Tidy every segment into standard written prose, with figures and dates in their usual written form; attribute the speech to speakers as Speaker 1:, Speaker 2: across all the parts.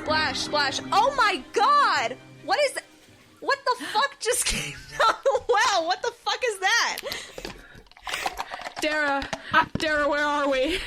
Speaker 1: splash, splash. Oh my god! What the fuck just came down the well? What the fuck is that?
Speaker 2: Dara, where are we?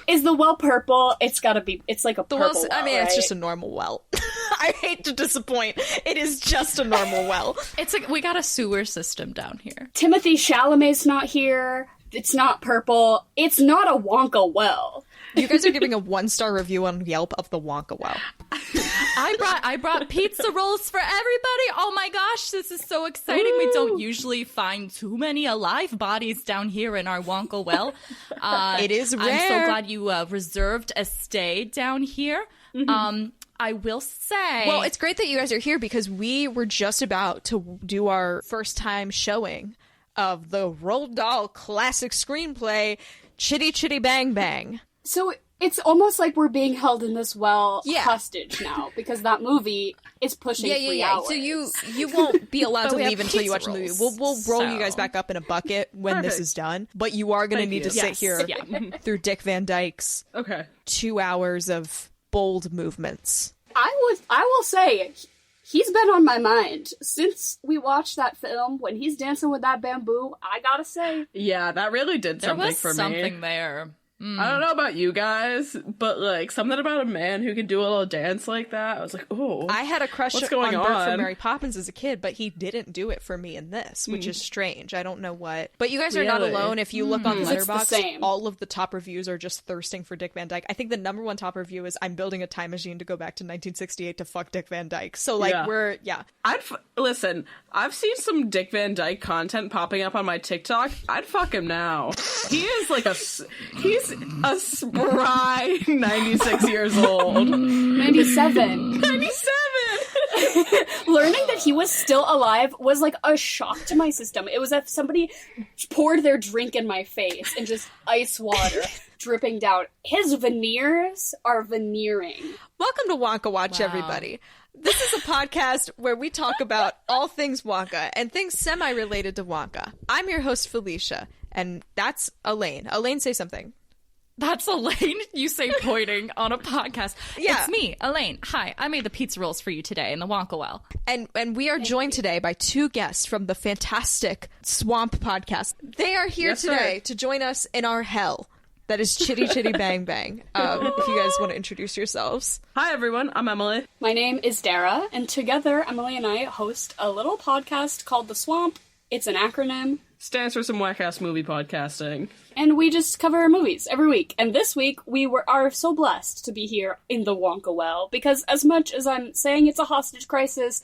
Speaker 3: Is the well purple? It's gotta be. It's like a purple well,
Speaker 1: I mean,
Speaker 3: right?
Speaker 1: it's just a normal well. I hate to disappoint. It is just a normal well.
Speaker 4: It's like we got a sewer system down here.
Speaker 3: Timothée Chalamet's not here. It's not purple. It's not a Wonka well.
Speaker 1: You guys are giving a 1-star review on Yelp of the Wonka well.
Speaker 4: I brought pizza rolls for everybody. Oh my gosh, this is so exciting. Ooh. We don't usually find too many alive bodies down here in our Wonka well.
Speaker 1: It is rare.
Speaker 4: I'm so glad you reserved a stay down here. Mm-hmm. I will say...
Speaker 1: Well, it's great that you guys are here because we were just about to do our first time showing of the Roald Dahl classic screenplay, Chitty Chitty Bang Bang.
Speaker 3: So it's almost like we're being held in this well hostage now, because that movie is pushing 3 hours.
Speaker 1: So you won't be allowed to leave until you watch the movie. We'll roll you guys back up in a bucket when this is done, but you are going to need to sit here through Dick Van Dyke's 2 hours of bold movements.
Speaker 3: I will say, he's been on my mind since we watched that film. When he's dancing with that bamboo, I gotta say,
Speaker 2: yeah, that really did something for me.
Speaker 4: There was something there.
Speaker 2: I don't know about you guys, but like something about a man who could do a little dance like that. I was like, oh,
Speaker 1: I had a crush on
Speaker 2: Bert
Speaker 1: from Mary Poppins as a kid, but he didn't do it for me in this, which is strange. I don't know what. But you guys are not alone. If you look on Letterboxd, all of the top reviews are just thirsting for Dick Van Dyke. I think the number one top review is I'm building a time machine to go back to 1968 to fuck Dick Van Dyke. So like
Speaker 2: listen, I've seen some Dick Van Dyke content popping up on my TikTok. I'd fuck him now. He is like he's a spry 96 years old.
Speaker 3: 97.
Speaker 2: 97!
Speaker 3: Learning that he was still alive was like a shock to my system. It was as if somebody poured their drink in my face and just ice water dripping down. His veneers are veneering.
Speaker 1: Welcome to Wonka Watch, everybody. This is a podcast where we talk about all things Wonka and things semi-related to Wonka. I'm your host, Felicia, and that's Elaine. Elaine, say something.
Speaker 4: That's Elaine, you say, pointing on a podcast. Yeah. It's me, Elaine. Hi, I made the pizza rolls for you today in the Wonka well.
Speaker 1: And we are joined today by two guests from the fantastic Swamp podcast. They are here today to join us in our hell. That is Chitty Chitty Bang Bang. If you guys want to introduce yourselves.
Speaker 2: Hi, everyone. I'm Emily.
Speaker 3: My name is Dara, and together, Emily and I host a little podcast called The Swamp. It's an acronym.
Speaker 2: Stands for some whack-ass movie podcasting.
Speaker 3: And we just cover movies every week. And this week, we are so blessed to be here in the Wonka well, because as much as I'm saying it's a hostage crisis,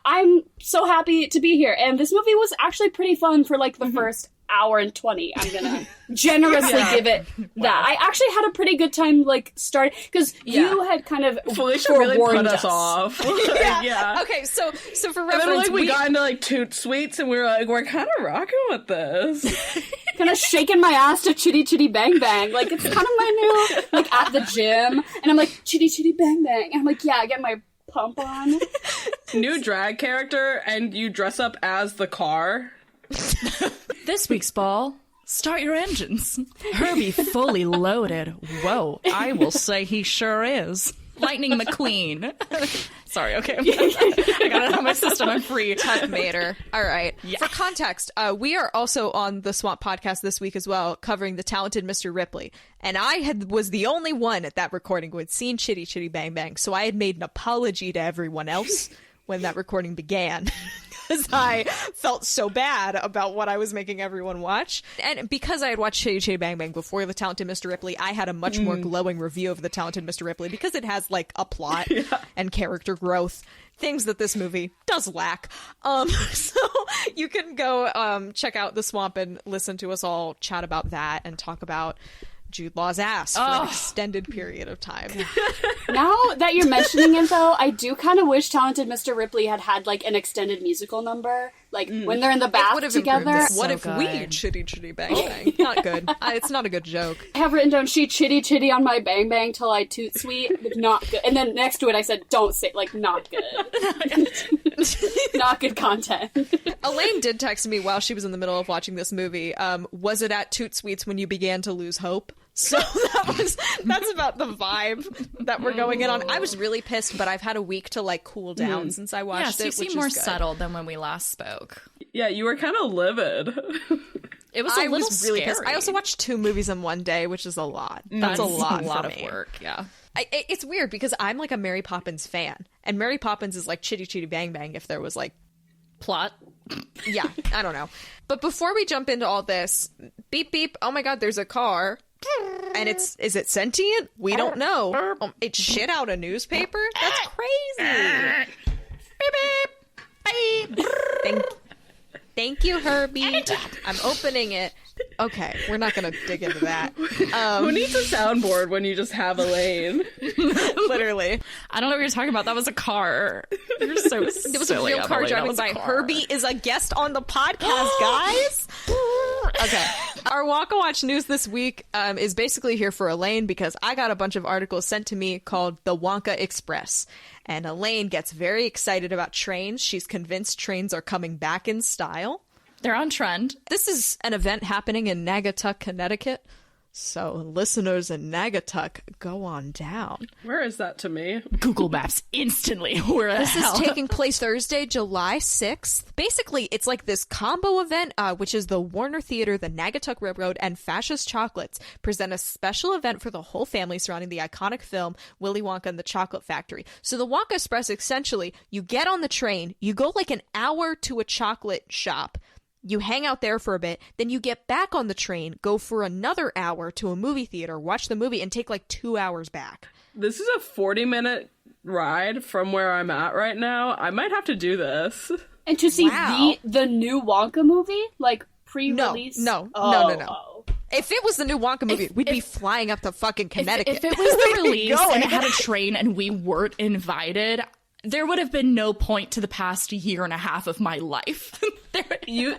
Speaker 3: I'm so happy to be here. And this movie was actually pretty fun for like the first hour and 20. I'm gonna generously give it that. I actually had a pretty good time like starting, because you had kind of
Speaker 2: Felicia really put us off.
Speaker 1: Okay, so for reference,
Speaker 2: and then we got into like Toot Sweets and we were like, we're kind of rocking with this.
Speaker 3: Kind of shaking my ass to Chitty Chitty Bang Bang. Like, it's kind of my new, like, at the gym. And I'm like, Chitty Chitty Bang Bang. And I'm like, yeah, I get my pump on.
Speaker 2: New drag character, and you dress up as the car.
Speaker 4: This week's ball, start your engines. Herbie fully loaded. Whoa, I will say he sure is. Lightning McQueen. Sorry, okay. I got it out of my system. I'm free.
Speaker 1: Tuck Mater. All right. Yeah. For context, we are also on the Swamp podcast this week as well, covering the talented Mr. Ripley. And I was the only one at that recording who had seen Chitty Chitty Bang Bang, so I had made an apology to everyone else when that recording began. Because I felt so bad about what I was making everyone watch. And because I had watched Chitty Chitty Bang Bang before The Talented Mr. Ripley, I had a much more glowing review of The Talented Mr. Ripley because it has, like, a plot and character growth. Things that this movie does lack. So you can go check out The Swamp and listen to us all chat about that and talk about Jude Law's ass for an extended period of time.
Speaker 3: Now that you're mentioning it, though, I do kind of wish Talented Mr. Ripley had like an extended musical number, like when they're in the bath together.
Speaker 1: What if we Chitty Chitty Bang Bang? Not good. It's not a good joke.
Speaker 3: I have written down, she chitty chitty on my bang bang till I toot sweet, but not good. And then next to it I said, don't say, like, not good. Not good content.
Speaker 1: Elaine did text me while she was in the middle of watching this movie. Was it at Toot Sweets when you began to lose hope? So that's about the vibe that we're going in on. I was really pissed, but I've had a week to like cool down since I watched
Speaker 4: Yes,
Speaker 1: it.
Speaker 4: you seem
Speaker 1: which
Speaker 4: more
Speaker 1: is good.
Speaker 4: settled than when we last spoke.
Speaker 2: Yeah, you were kind of livid.
Speaker 4: It was
Speaker 1: I
Speaker 4: a little
Speaker 1: was really
Speaker 4: scary.
Speaker 1: pissed. I also watched 2 movies in one day, which is a lot. That's a lot for
Speaker 4: of
Speaker 1: me.
Speaker 4: work. Yeah.
Speaker 1: It's weird because I'm like a Mary Poppins fan, and Mary Poppins is like Chitty Chitty Bang Bang if there was like
Speaker 4: Plot.
Speaker 1: yeah, I don't know. But before we jump into all this, beep beep, oh my god, there's a car. And is it sentient? We don't know. It shit out a newspaper? That's crazy. Beep beep. Thank you, Herbie. I'm opening it. Okay, we're not gonna dig into that.
Speaker 2: Who needs a soundboard when you just have a lane?
Speaker 1: Literally.
Speaker 4: I don't know what you're talking about. That was a car. You're so
Speaker 1: It was a real car driving by. Herbie is a guest on the podcast, guys. Okay. Our Wonka Watch news this week is basically here for Elaine because I got a bunch of articles sent to me called The Wonka Express. And Elaine gets very excited about trains. She's convinced trains are coming back in style.
Speaker 4: They're on trend.
Speaker 1: This is an event happening in Naugatuck, Connecticut. So listeners in Naugatuck, go on down.
Speaker 2: Where is that to me?
Speaker 4: Google Maps instantly. Where the
Speaker 1: This
Speaker 4: hell?
Speaker 1: is taking place Thursday, July 6th. Basically, it's like this combo event, which is the Warner Theater, the Naugatuck Railroad, and Fascist Chocolates present a special event for the whole family surrounding the iconic film Willy Wonka and the Chocolate Factory. So the Wonka Express, essentially, you get on the train, you go like an hour to a chocolate shop, you hang out there for a bit, then you get back on the train, go for another hour to a movie theater, watch the movie, and take like 2 hours back.
Speaker 2: This is a 40-minute ride from where I'm at right now. I might have to do this.
Speaker 3: And to see
Speaker 1: Wow.
Speaker 3: the new Wonka movie, like pre-release.
Speaker 1: No. If it was the new Wonka movie, we'd be flying up to fucking Connecticut.
Speaker 4: If it was the
Speaker 1: We'd be
Speaker 4: release
Speaker 1: going.
Speaker 4: and it had a train and we weren't invited, there would have been no point to the past year and a half of my life.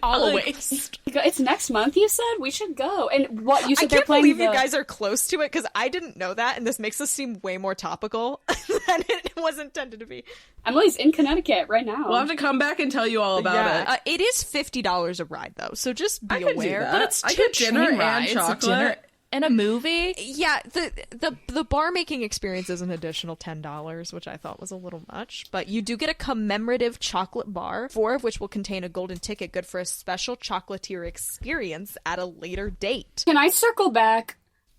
Speaker 4: All a waste.
Speaker 3: It's next month, you said? We should go. And what, you
Speaker 1: I
Speaker 3: said they're
Speaker 1: can't
Speaker 3: playing
Speaker 1: believe
Speaker 3: the...
Speaker 1: you guys are close to it because I didn't know that, and this makes us seem way more topical than it was intended to be.
Speaker 3: Emily's in Connecticut right now.
Speaker 2: We'll have to come back and tell you all about it.
Speaker 1: It is $50 a ride though, so just be
Speaker 2: I could do
Speaker 1: aware.
Speaker 2: that.
Speaker 4: But it's
Speaker 2: I
Speaker 4: two
Speaker 2: get dinner
Speaker 4: train
Speaker 2: and
Speaker 4: rides,
Speaker 2: chocolate.
Speaker 4: a dinner and a movie.
Speaker 1: Yeah, the bar making experience is an additional $10, which I thought was a little much. But you do get a commemorative chocolate bar, 4 of which will contain a golden ticket, good for a special chocolatier experience at a later date.
Speaker 3: Can I circle back?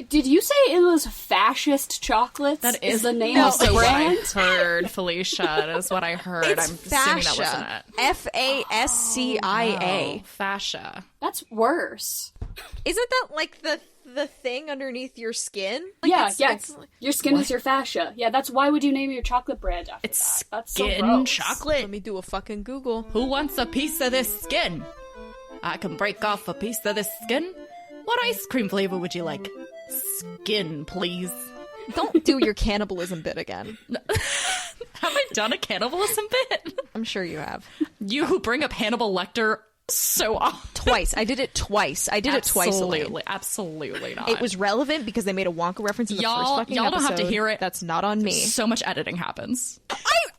Speaker 3: Did you say it was Fascist Chocolates?
Speaker 4: That is
Speaker 3: the name of the
Speaker 4: also what I
Speaker 3: brand?
Speaker 4: heard, Felicia. That is what I heard.
Speaker 1: It's
Speaker 4: I'm assuming that wasn't
Speaker 1: fascia.
Speaker 4: it.
Speaker 1: Fascia.
Speaker 4: Oh, fascia.
Speaker 3: That's worse.
Speaker 1: Isn't that like the thing underneath your skin? Like
Speaker 3: Yeah,
Speaker 1: it's-
Speaker 3: your skin is your fascia. Yeah, that's why would you name your chocolate brand after
Speaker 4: It's
Speaker 3: that? That's so
Speaker 4: skin
Speaker 3: gross.
Speaker 4: chocolate.
Speaker 1: Let me do a fucking Google.
Speaker 4: Who wants a piece of this skin? I can break off a piece of this skin. What ice cream flavor would you like? Skin, please.
Speaker 1: Don't do your cannibalism bit again.
Speaker 4: Have I done a cannibalism bit?
Speaker 1: I'm sure you have.
Speaker 4: You who bring up Hannibal Lecter so often.
Speaker 1: Twice. I did it twice. It twice, Elaine.
Speaker 4: Absolutely not.
Speaker 1: It was relevant because they made a Wonka reference in the first fucking
Speaker 4: y'all don't have to
Speaker 1: episode.
Speaker 4: hear it.
Speaker 1: That's not on me.
Speaker 4: So much editing happens.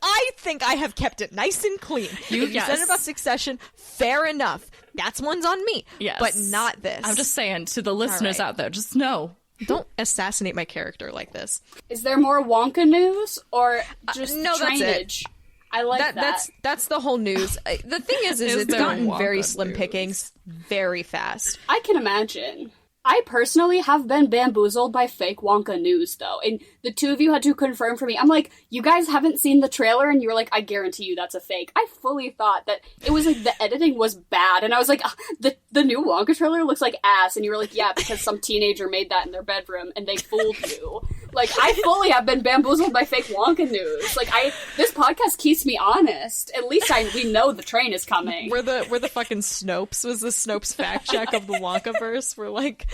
Speaker 1: I think I have kept it nice and clean. If you
Speaker 4: yes.
Speaker 1: said it about Succession, fair enough. That's one's on me.
Speaker 4: Yes.
Speaker 1: But not this.
Speaker 4: I'm just saying to the listeners
Speaker 1: right.
Speaker 4: out there, just know.
Speaker 1: Don't assassinate my character like this.
Speaker 3: Is there more Wonka news or just
Speaker 1: no, that's it.
Speaker 3: trainage? I like that.
Speaker 1: That's the whole news. The thing is it's
Speaker 4: there
Speaker 1: gotten
Speaker 4: Wonka
Speaker 1: very slim
Speaker 4: news?
Speaker 1: pickings very fast.
Speaker 3: I can imagine. I personally have been bamboozled by fake Wonka news, though. And the two of you had to confirm for me. I'm like, you guys haven't seen the trailer? And you were like, I guarantee you that's a fake. I fully thought that it was like the editing was bad. And I was like, the new Wonka trailer looks like ass. And you were like, yeah, because some teenager made that in their bedroom and they fooled you. Like, I fully have been bamboozled by fake Wonka news. Like, this podcast keeps me honest. At least we know the train is coming.
Speaker 1: We're the fucking Snopes. Was the Snopes fact check of the Wonkaverse? We're like,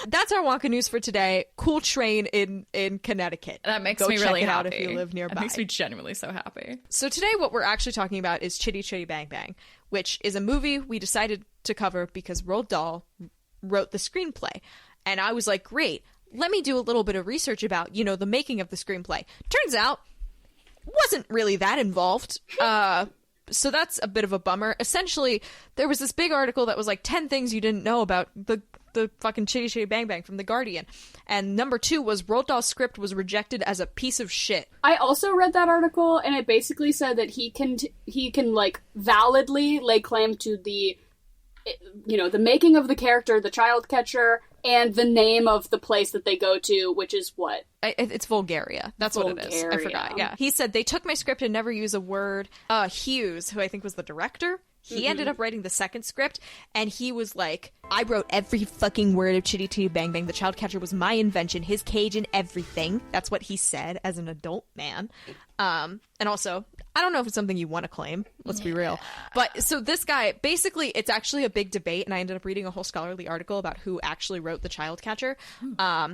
Speaker 1: that's our Wonka news for today. Cool train in Connecticut.
Speaker 4: That makes
Speaker 1: Go
Speaker 4: me
Speaker 1: check
Speaker 4: really
Speaker 1: it
Speaker 4: happy.
Speaker 1: out if you live nearby.
Speaker 4: It makes me genuinely so happy.
Speaker 1: So today what we're actually talking about is Chitty Chitty Bang Bang, which is a movie we decided to cover because Roald Dahl wrote the screenplay. And I was like, great, let me do a little bit of research about, the making of the screenplay. Turns out, wasn't really that involved. So that's a bit of a bummer. Essentially, there was this big article that was like 10 things you didn't know about the the fucking Chitty Chitty Bang Bang from The Guardian. And number 2 was Roald Dahl's script was rejected as a piece of shit.
Speaker 3: I also read that article, and it basically said that he can like validly lay claim to the, you know, the making of the character, the child catcher, and the name of the place that they go to, which is what?
Speaker 1: It's Bulgaria. That's what it is. I forgot. Yeah. He said, they took my script and never use a word. Hughes, who I think was the director, he ended up writing the second script, and he was like, I wrote every fucking word of Chitty Chitty Bang Bang. The child catcher was my invention, his cage and everything. That's what he said as an adult man. And also, I don't know if it's something you want to claim. Let's be real. But so this guy, basically, it's actually a big debate, and I ended up reading a whole scholarly article about who actually wrote The Child Catcher.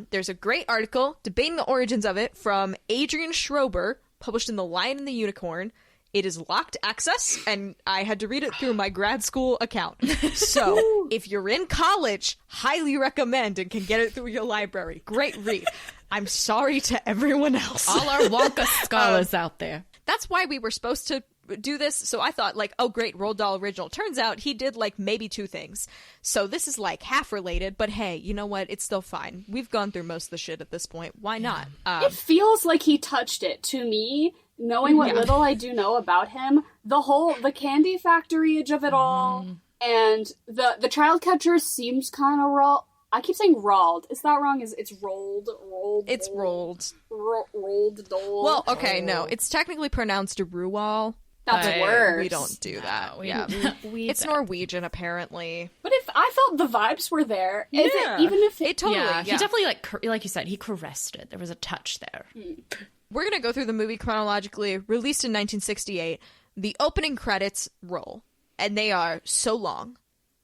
Speaker 1: There's a great article debating the origins of it from Adrian Schrober, published in The Lion and the Unicorn. It is locked access, and I had to read it through my grad school account. So, if you're in college, highly recommend and can get it through your library. Great read. I'm sorry to everyone else.
Speaker 4: All our Wonka scholars out there.
Speaker 1: That's why we were supposed to do this. So I thought, like, oh, great, Roald Dahl original. Turns out he did, like, maybe 2 things. So this is, like, half related, but hey, you know what? It's still fine. We've gone through most of the shit at this point. Why not?
Speaker 3: It feels like he touched it. To me, knowing what little I do know about him, the candy factory age of it all, and the child catcher seems kind of raw. I keep saying Roald. Is that wrong? It's Roald?
Speaker 1: It's Roald.
Speaker 3: Roald Dahl.
Speaker 1: Well, okay, no. It's technically pronounced Rual.
Speaker 3: That's worse.
Speaker 1: We don't do that. It's Norwegian, apparently.
Speaker 3: But if I felt the vibes were there,
Speaker 1: It totally.
Speaker 4: Yeah, he definitely, like you said, he caressed it. There was a touch there.
Speaker 1: We're going to go through the movie chronologically. Released in 1968. The opening credits roll, and they are so long.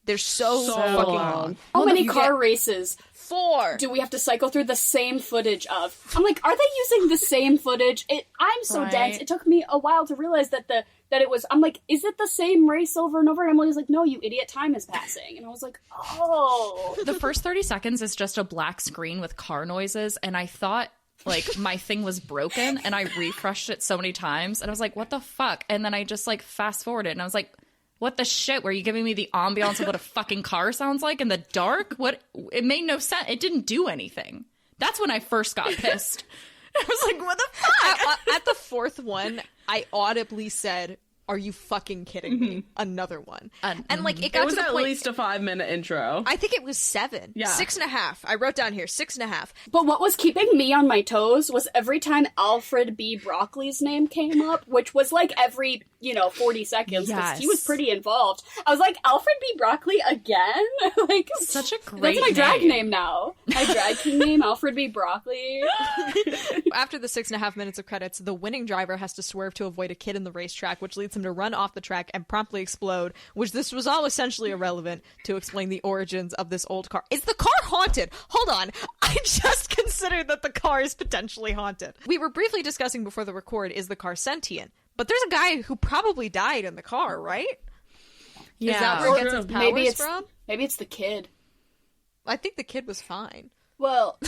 Speaker 1: They're so fucking long.
Speaker 3: How many car races
Speaker 1: 4
Speaker 3: do we have to cycle through the same footage of? I'm like, are they using the same footage? I'm so dense. It took me a while to realize that it was. I'm like, is it the same race over and over? And Emily's like, no, you idiot, time is passing. And I was like, oh.
Speaker 4: The first 30 seconds is just a black screen with car noises, and I thought, like, my thing was broken, and I refreshed it so many times, and I was like, what the fuck? And then I just, like, fast forwarded, and I was like, what the shit? Were you giving me the ambiance of what a fucking car sounds like in the dark? What? It made no sense. It didn't do anything. That's when I first got pissed. I was like, what the fuck?
Speaker 1: At the 4th one, I audibly said, are you fucking kidding me? Another one. And like, it got
Speaker 2: was
Speaker 1: to the
Speaker 2: at
Speaker 1: point,
Speaker 2: least a 5-minute intro.
Speaker 1: I think it was 7.
Speaker 2: Yeah.
Speaker 1: 6.5. I wrote down here, 6.5.
Speaker 3: But what was keeping me on my toes was every time Alfred B. Broccoli's name came up, which was like every, 40 seconds, because he was pretty involved. I was like, Alfred B. Broccoli again? Like,
Speaker 4: such a great
Speaker 3: That's my drag name now. My drag king name, Alfred B. Broccoli.
Speaker 1: After the 6.5 minutes of credits, the winning driver has to swerve to avoid a kid in the racetrack, which leads him to run off the track and promptly explode, which this was all essentially irrelevant to explain the origins of this old car. Is the car haunted? Hold on. I just considered that the car is potentially haunted. We were briefly discussing before the record, is the car sentient? But there's a guy who probably died in the car, right?
Speaker 4: Yeah.
Speaker 1: Is that where it gets its powers from?
Speaker 3: Maybe it's the kid.
Speaker 1: I think the kid was fine.
Speaker 3: Well,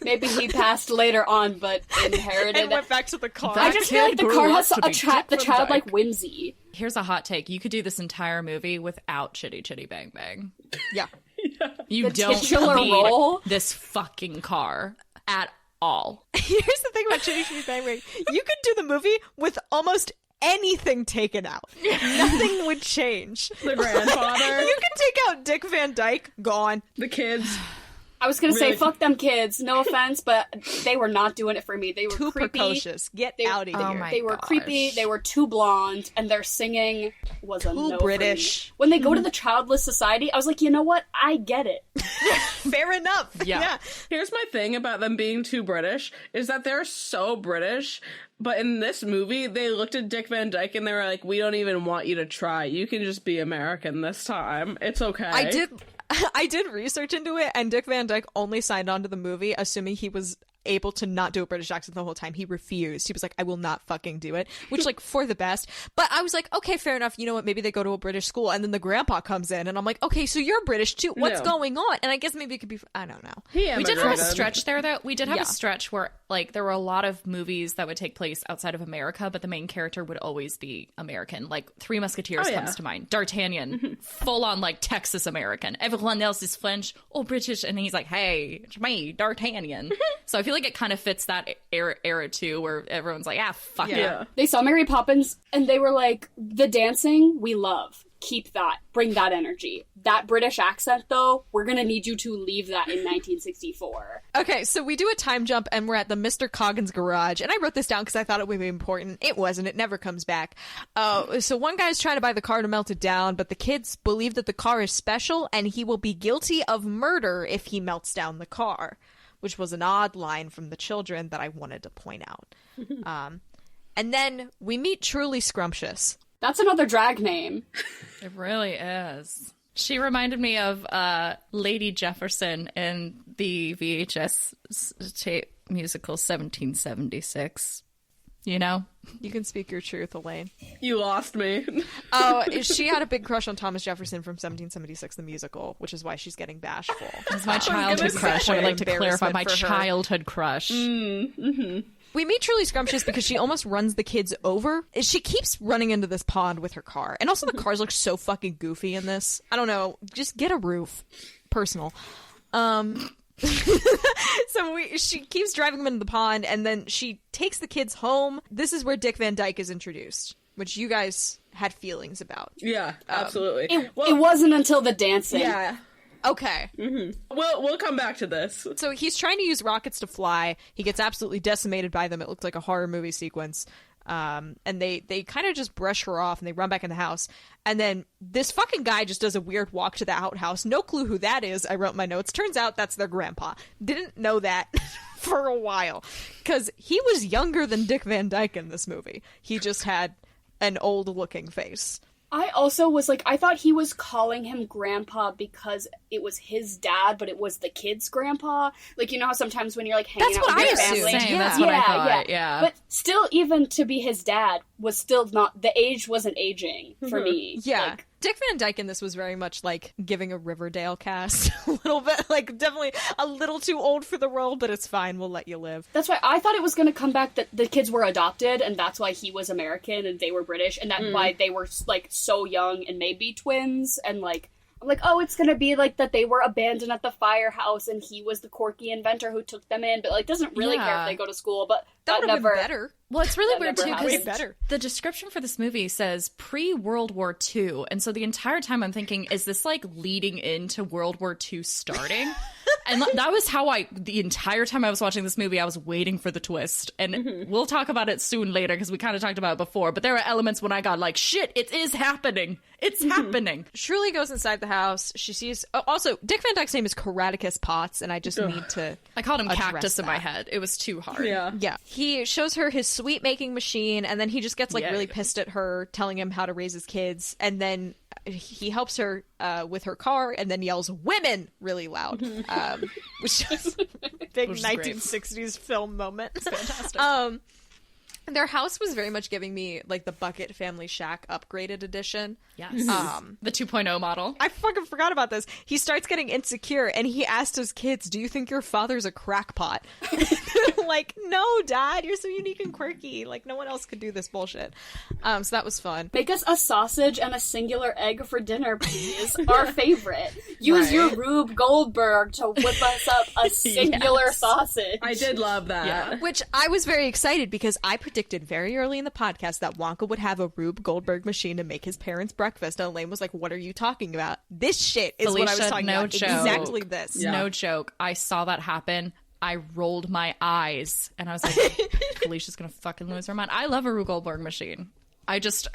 Speaker 3: maybe he passed later on, but inherited
Speaker 1: And went back to the car.
Speaker 3: I just feel like the car has the childlike whimsy.
Speaker 4: Here's a hot take. You could do this entire movie without Chitty Chitty Bang Bang.
Speaker 1: Yeah.
Speaker 4: You don't need
Speaker 3: role?
Speaker 4: this fucking car at all.
Speaker 1: Here's the thing about Chitty Chitty Bang Bang. You could do the movie with almost anything taken out. Nothing would change.
Speaker 2: The grandfather.
Speaker 1: You can take out Dick Van Dyke, gone.
Speaker 2: The kids.
Speaker 3: I was gonna say, fuck them kids. No offense, but they were not doing it for me. They were
Speaker 1: too
Speaker 3: creepy.
Speaker 1: Precocious. Get out of here.
Speaker 4: Oh my
Speaker 3: They were creepy. They were too blonde, and their singing was a no
Speaker 1: British.
Speaker 3: For me. When they go to the childless society, I was like, you know what? I get it.
Speaker 1: Fair enough. Yeah.
Speaker 2: Here's my thing about them being too British, is that they're so British, but in this movie, they looked at Dick Van Dyke and they were like, we don't even want you to try. You can just be American this time. It's okay.
Speaker 1: I did research into it, and Dick Van Dyke only signed on to the movie assuming he was able to not do a British accent the whole time. He refused. He was like, I will not fucking do it, which like for the best. But I was like, okay, fair enough. You know what? Maybe they go to a British school, and then the grandpa comes in, and I'm like, okay, so you're British too. What's going on? And I guess maybe it could be, I don't know.
Speaker 4: We did have a stretch there, though. We did have a stretch where like there were a lot of movies that would take place outside of America, but the main character would always be American. Like Three Musketeers comes to mind. D'Artagnan, full on like Texas American. Everyone else is French or British, and he's like, hey, it's me, D'Artagnan. So I feel like it kind of fits that era too, where everyone's like, fuck it.
Speaker 3: They saw Mary Poppins and they were like, the dancing we love. Keep that. Bring that energy. That British accent, though, we're going to need you to leave that in 1964.
Speaker 1: Okay, so we do a time jump, and we're at the Mr. Coggins garage. And I wrote this down because I thought it would be important. It wasn't. It never comes back. So one guy's trying to buy the car to melt it down, but the kids believe that the car is special, and he will be guilty of murder if he melts down the car, which was an odd line from the children that I wanted to point out. And then we meet Truly Scrumptious.
Speaker 3: That's another drag name.
Speaker 4: It really is. She reminded me of Lady Jefferson in the VHS tape musical 1776. You know?
Speaker 1: You can speak your truth, Elaine.
Speaker 2: You lost me.
Speaker 1: Oh, she had a big crush on Thomas Jefferson from 1776, the musical, which is why she's getting bashful.
Speaker 4: It's my childhood crush. I would like to clarify my childhood crush.
Speaker 1: We meet Truly Scrumptious because she almost runs the kids over. She keeps running into this pond with her car. And also the cars look so fucking goofy in this. I don't know. Just get a roof. Personal. She keeps driving them into the pond, and then she takes the kids home. This is where Dick Van Dyke is introduced, which you guys had feelings about.
Speaker 2: Yeah, absolutely.
Speaker 3: It wasn't until the dancing.
Speaker 2: Yeah.
Speaker 1: Okay.
Speaker 2: We'll come back to this.
Speaker 1: So he's trying to use rockets to fly. He gets absolutely decimated by them. It looks like a horror movie sequence. And they kind of just brush her off, and they run back in the house. And then this fucking guy just does a weird walk to the outhouse. No clue who that is. I wrote in my notes. Turns out that's their grandpa. Didn't know that for a while. Because he was younger than Dick Van Dyke in this movie. He just had an old-looking face.
Speaker 3: I also was like, I thought he was calling him grandpa because it was his dad, but it was the kid's grandpa. Like, you know how sometimes when you're like hanging out with your family.
Speaker 4: That's what I thought. Yeah.
Speaker 3: But still, even to be his dad was still not, the age wasn't aging for me.
Speaker 1: Yeah.
Speaker 3: Like,
Speaker 1: Dick Van Dyke in this was very much like giving a Riverdale cast a little bit, like definitely a little too old for the role, but it's fine. We'll let you live.
Speaker 3: That's why I thought it was going to come back that the kids were adopted, and that's why he was American and they were British, and that's why they were like so young and maybe twins, and like, I'm like, oh, it's going to be like that they were abandoned at the firehouse and he was the quirky inventor who took them in, but like doesn't really care if they go to school, but that
Speaker 1: would
Speaker 3: never...
Speaker 1: have been better.
Speaker 4: Well, it's really weird, too,
Speaker 3: happened.
Speaker 4: because the description for this movie says pre-World War II, and so the entire time I'm thinking, is this, like, leading into World War II starting? And that was how the entire time I was watching this movie, I was waiting for the twist. And we'll talk about it soon later, because we kind of talked about it before, but there were elements when I got like, shit, it is happening. It's happening.
Speaker 1: Shirley goes inside the house. She sees... also, Dick Van Dyke's name is Caraticus Potts, and I just need to...
Speaker 4: I called him Cactus in my head. It was too hard.
Speaker 1: Yeah. He shows her his sweet making machine, and then he just gets like really pissed at her, telling him how to raise his kids, and then he helps her with her car, and then yells "women" really loud, which is a big 1960s film moment. It's fantastic. Their house was very much giving me like the Bucket Family Shack upgraded edition.
Speaker 4: Yes. The 2.0 model.
Speaker 1: I fucking forgot about this. He starts getting insecure, and he asked his kids, "Do you think your father's a crackpot?" Like, no, Dad, you're so unique and quirky. Like, no one else could do this bullshit. So that was fun.
Speaker 3: Make us a sausage and a singular egg for dinner, please. Our favorite. Use your Rube Goldberg to whip us up a singular sausage.
Speaker 2: I did love that.
Speaker 1: Yeah. Which I was very excited because I predicted very early in the podcast that Wonka would have a Rube Goldberg machine to make his parents breakfast. And Elaine was like, "What are you talking about? This shit is
Speaker 4: Felicia,
Speaker 1: what I was talking
Speaker 4: no
Speaker 1: about.
Speaker 4: Joke.
Speaker 1: Exactly this."
Speaker 2: Yeah.
Speaker 4: No joke. I saw that happen. I rolled my eyes, and I was like, Felicia's gonna fucking lose her mind. I love a Rube Goldberg machine.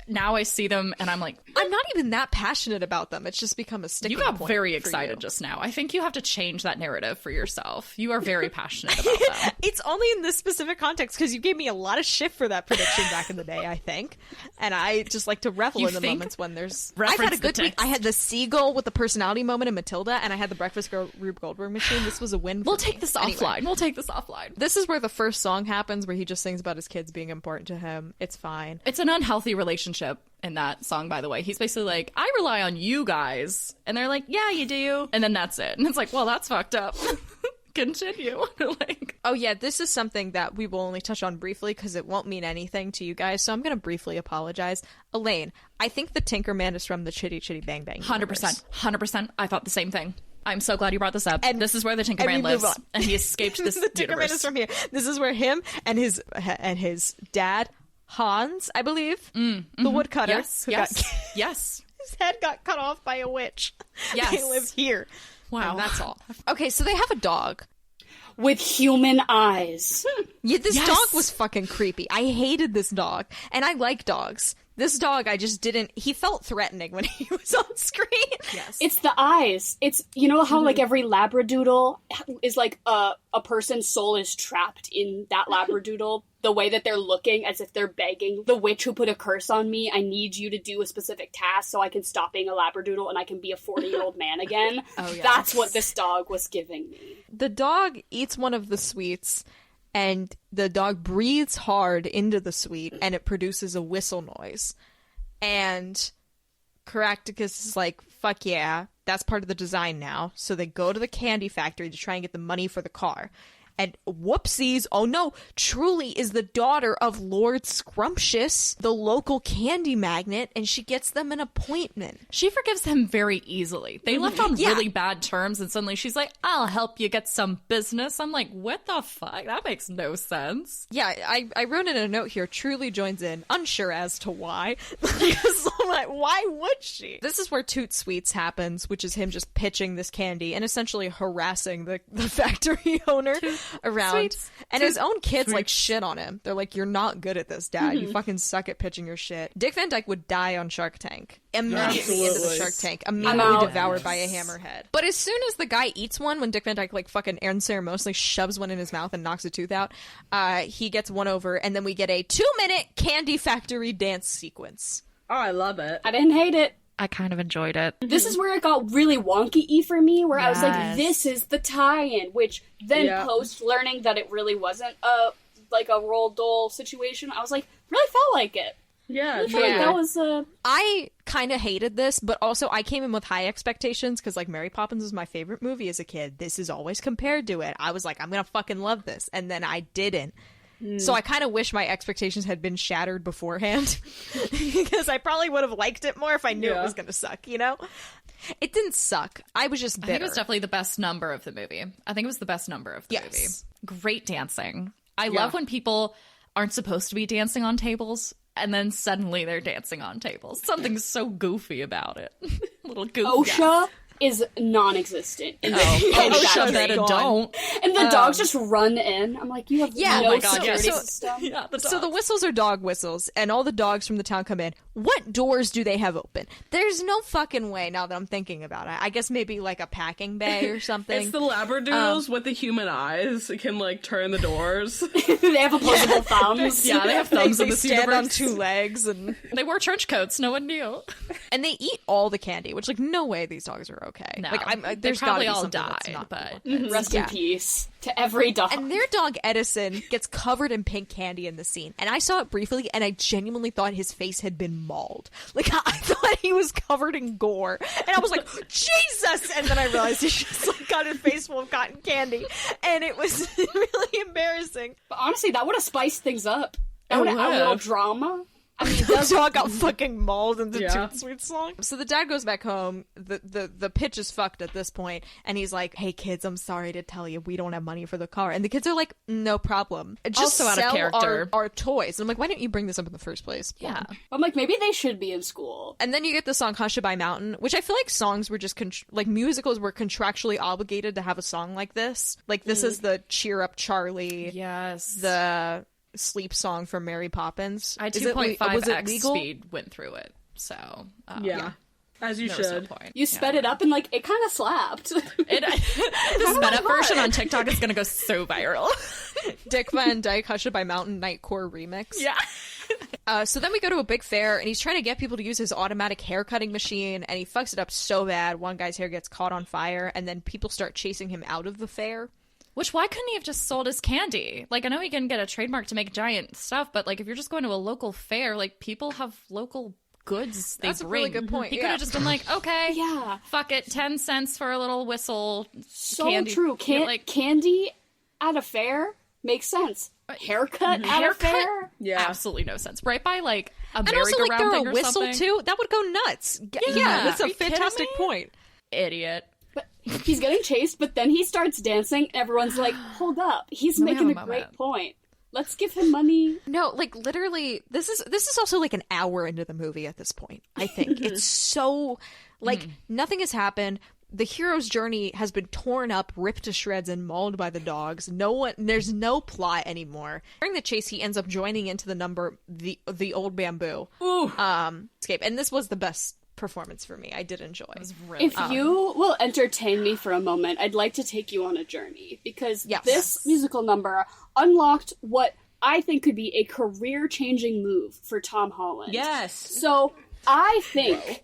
Speaker 4: Now I see them and I'm like,
Speaker 1: I'm not even that passionate about them. It's just become a sticking
Speaker 4: you got
Speaker 1: point
Speaker 4: very
Speaker 1: for
Speaker 4: excited
Speaker 1: you.
Speaker 4: just now. I think you have to change that narrative for yourself. You are very passionate about that.
Speaker 1: It's only in this specific context because you gave me a lot of shit for that prediction back in the day, I think. And I just like to revel
Speaker 4: You
Speaker 1: in the
Speaker 4: think?
Speaker 1: moments when there's... I've
Speaker 4: Reference
Speaker 1: had a good
Speaker 4: the
Speaker 1: week.
Speaker 4: text.
Speaker 1: I had the seagull with the personality moment in Matilda, and I had the Breakfast Girl Rube Goldberg machine. This was a win for
Speaker 4: We'll
Speaker 1: me.
Speaker 4: take this
Speaker 1: Anyway.
Speaker 4: offline. We'll take this offline.
Speaker 1: This is where the first song happens, where he just sings about his kids being important to him. It's fine.
Speaker 4: It's an unhealthy relationship in that song, by the way. He's basically like, I rely on you guys. And they're like, yeah, you do. And then that's it. And it's like, well, that's fucked up. Continue. Like,
Speaker 1: Oh yeah, this is something that we will only touch on briefly because it won't mean anything to you guys, so I'm going to briefly apologize. Elaine, I think the Tinkerman is from the Chitty Chitty Bang Bang
Speaker 4: 100%. 100%. I thought the same thing. I'm so glad you brought this up.
Speaker 1: And-
Speaker 4: this is where the
Speaker 1: and
Speaker 4: Tinkerman
Speaker 1: we move
Speaker 4: lives.
Speaker 1: on.
Speaker 4: And he escaped this
Speaker 1: the Tinkerman
Speaker 4: universe.
Speaker 1: is from here. This is where him and his dad, Hans, I believe, the woodcutter,
Speaker 4: Yes,
Speaker 1: who
Speaker 4: yes,
Speaker 1: got,
Speaker 4: yes.
Speaker 1: his head got cut off by a witch.
Speaker 4: Yes.
Speaker 1: They live here.
Speaker 4: Wow.
Speaker 1: And that's all. Okay, so they have a dog.
Speaker 3: With human eyes.
Speaker 1: Yeah, this
Speaker 4: Yes.
Speaker 1: dog was fucking creepy. I hated this dog, and I like dogs. This dog, I just didn't. He felt threatening when he was on screen.
Speaker 4: Yes.
Speaker 3: It's the eyes. It's, you know how like every labradoodle is like a person's soul is trapped in that labradoodle? The way that they're looking as if they're begging, the witch who put a curse on me, I need you to do a specific task so I can stop being a labradoodle and I can be a 40-year-old man again.
Speaker 1: Oh, yes.
Speaker 3: That's what this dog was giving me.
Speaker 1: The dog eats one of the sweets, and the dog breathes hard into the sweet, and it produces a whistle noise. And Caractacus is like, fuck yeah, that's part of the design now. So they go to the candy factory to try and get the money for the car. And whoopsies, oh no, Truly is the daughter of Lord Scrumptious, the local candy magnate, and she gets them an appointment.
Speaker 4: She forgives him very easily. They left on
Speaker 1: Yeah.
Speaker 4: really bad terms, and suddenly she's like, I'll help you get some business. I'm like, what the fuck? That makes no sense.
Speaker 1: Yeah, I wrote in a note here, Truly joins in, unsure as to why. Because I'm like, why would she? This is where Toot Sweets happens, which is him just pitching this candy and essentially harassing the factory owner around.
Speaker 4: Sweets.
Speaker 1: And his own kids like shit on him. They're like, you're not good at this, Dad.
Speaker 2: Mm-hmm.
Speaker 1: You fucking suck at pitching your shit. Dick Van Dyke would die on Shark Tank. Immediately into the
Speaker 2: Absolutely.
Speaker 1: Shark Tank.
Speaker 3: I'm
Speaker 1: Immediately
Speaker 3: out.
Speaker 1: devoured by a hammerhead. But as soon as the guy eats one, when Dick Van Dyke like fucking unceremoniously shoves one in his mouth and knocks a tooth out, he gets one over, and then we get a 2-minute candy factory dance sequence.
Speaker 2: Oh, I love it.
Speaker 3: I didn't hate it.
Speaker 4: I kind of enjoyed it.
Speaker 3: This is where it got really wonky-y for me, where I was like,
Speaker 4: Yes.
Speaker 3: this is the tie-in, which then
Speaker 2: Yeah.
Speaker 3: post-learning that it really wasn't a Roald Dahl situation, I was like, really felt like it.
Speaker 2: Yeah,
Speaker 3: I felt like
Speaker 1: Yeah.
Speaker 3: that was,
Speaker 1: I kind of hated this, but also I came in with high expectations because, like, Mary Poppins was my favorite movie as a kid. This is always compared to it. I was like, I'm gonna fucking love this, and then I didn't. So I kind of wish my expectations had been shattered beforehand because I probably would have liked it more if I knew it
Speaker 2: Yeah.
Speaker 1: was gonna suck, you know? It didn't suck. I was just bitter.
Speaker 4: I think it was definitely the best number of the movie. I think it was the best number of the
Speaker 1: Yes.
Speaker 4: movie. Great dancing. I love when people aren't supposed to be dancing on tables, and then suddenly they're dancing on tables. Something's so goofy about it. Little goofy.
Speaker 3: OSHA is non-existent. In
Speaker 4: Oh,
Speaker 3: candy
Speaker 4: OSHA
Speaker 3: factory.
Speaker 4: better
Speaker 1: gone.
Speaker 4: don't.
Speaker 3: And the dogs just run in. I'm like, you have
Speaker 1: Yeah,
Speaker 3: no
Speaker 1: oh my God,
Speaker 3: security
Speaker 1: yeah.
Speaker 3: system.
Speaker 4: Yeah, the
Speaker 1: So the
Speaker 4: dogs.
Speaker 1: whistles are dog whistles, and all the dogs from the town come in. What doors do they have open? There's no fucking way, now that I'm thinking about it. I guess maybe like a packing bay or something.
Speaker 2: It's the labradoodles with the human eyes. It can like turn the doors.
Speaker 3: They have opposable thumbs.
Speaker 4: Yeah, they have thumbs
Speaker 1: they
Speaker 4: in this
Speaker 1: stand on
Speaker 4: universe.
Speaker 1: 2 legs, and
Speaker 4: They wore trench coats. No one knew.
Speaker 1: and they eat all the candy, which like no way these dogs are okay.
Speaker 4: No,
Speaker 1: Like
Speaker 4: they
Speaker 1: there's
Speaker 4: probably
Speaker 1: gotta be
Speaker 4: all
Speaker 1: something that's
Speaker 4: died,
Speaker 1: not
Speaker 4: but
Speaker 1: cool.
Speaker 3: Rest
Speaker 1: Yeah.
Speaker 3: in peace to every dog.
Speaker 1: And their dog Edison gets covered in pink candy in the scene, and I saw it briefly, and I genuinely thought his face had been mauled. Like I thought he was covered in gore, and I was like, Jesus! And then I realized he just like got his face full of cotton candy, and it was really embarrassing.
Speaker 3: But honestly, that would have spiced things up. That would have
Speaker 4: would
Speaker 3: added a little
Speaker 4: have.
Speaker 3: drama. I mean,
Speaker 1: The dog got fucking mauled in the
Speaker 2: Yeah.
Speaker 1: Toot Sweet song. So the dad goes back home. The pitch is fucked at this point, and he's like, "Hey kids, I'm sorry to tell you, we don't have money for the car." And the kids are like, "No problem. Just
Speaker 4: Also out of
Speaker 1: sell
Speaker 4: character.
Speaker 1: our toys." And I'm like, "Why didn't you bring this up in the first place?"
Speaker 4: Yeah.
Speaker 3: I'm like, maybe they should be in school.
Speaker 1: And then you get the song "Hushabye Mountain," which I feel like songs were just like musicals were contractually obligated to have a song like this. Like this is the "Cheer Up Charlie,"
Speaker 4: Yes.
Speaker 1: the sleep song from Mary Poppins.
Speaker 4: I
Speaker 1: Was it
Speaker 4: 2.5x
Speaker 1: legal?
Speaker 4: speed went through it, so
Speaker 2: Yeah. As you
Speaker 4: there was no
Speaker 2: should.
Speaker 4: point.
Speaker 3: You sped it up and like it kind of slapped.
Speaker 4: The sped up version on TikTok is gonna go so viral.
Speaker 1: Dick Van Dyke, Hush It by Mountain Nightcore remix.
Speaker 4: Yeah.
Speaker 1: So then we go to a big fair, and he's trying to get people to use his automatic hair cutting machine, and he fucks it up so bad. One guy's hair gets caught on fire, and then people start chasing him out of the fair.
Speaker 4: Which, why couldn't he have just sold his candy? Like, I know he can get a trademark to make giant stuff, but like, if you're just going to a local fair, like, people have local goods they
Speaker 1: That's a
Speaker 4: bring.
Speaker 1: really good point,
Speaker 4: He could
Speaker 1: yeah.
Speaker 4: have just been like, okay,
Speaker 3: Yeah.
Speaker 4: fuck it, 10 cents for a little whistle.
Speaker 3: So
Speaker 4: candy.
Speaker 3: true. Candy at a fair makes sense. Haircut at a fair?
Speaker 2: Yeah.
Speaker 4: Absolutely no sense. Right by like a
Speaker 1: And also, like,
Speaker 4: merry-go-round
Speaker 1: throw
Speaker 4: thing
Speaker 1: a
Speaker 4: or
Speaker 1: whistle,
Speaker 4: something.
Speaker 1: too. That would go nuts. Yeah, that's
Speaker 4: Are
Speaker 1: a
Speaker 4: you kidding
Speaker 1: fantastic
Speaker 4: me?
Speaker 1: point.
Speaker 4: Idiot.
Speaker 3: But he's getting chased, but then he starts dancing, and everyone's like, hold up. He's
Speaker 4: Let me
Speaker 3: making
Speaker 4: have
Speaker 3: a
Speaker 4: a
Speaker 3: great
Speaker 4: moment.
Speaker 3: point. Let's give him money.
Speaker 1: No, like, literally, this is also, like, an hour into the movie at this point, I think. It's so, like, nothing has happened. The hero's journey has been torn up, ripped to shreds, and mauled by the dogs. There's no plot anymore. During the chase, he ends up joining into the number, the old bamboo. Escape. And this was the best performance for me. I did enjoy.
Speaker 4: It was really
Speaker 3: If you will entertain me for a moment, I'd like to take you on a journey, because
Speaker 1: Yes.
Speaker 3: this musical number unlocked what I think could be a career-changing move for Tom Holland.
Speaker 2: Yes.
Speaker 3: So I think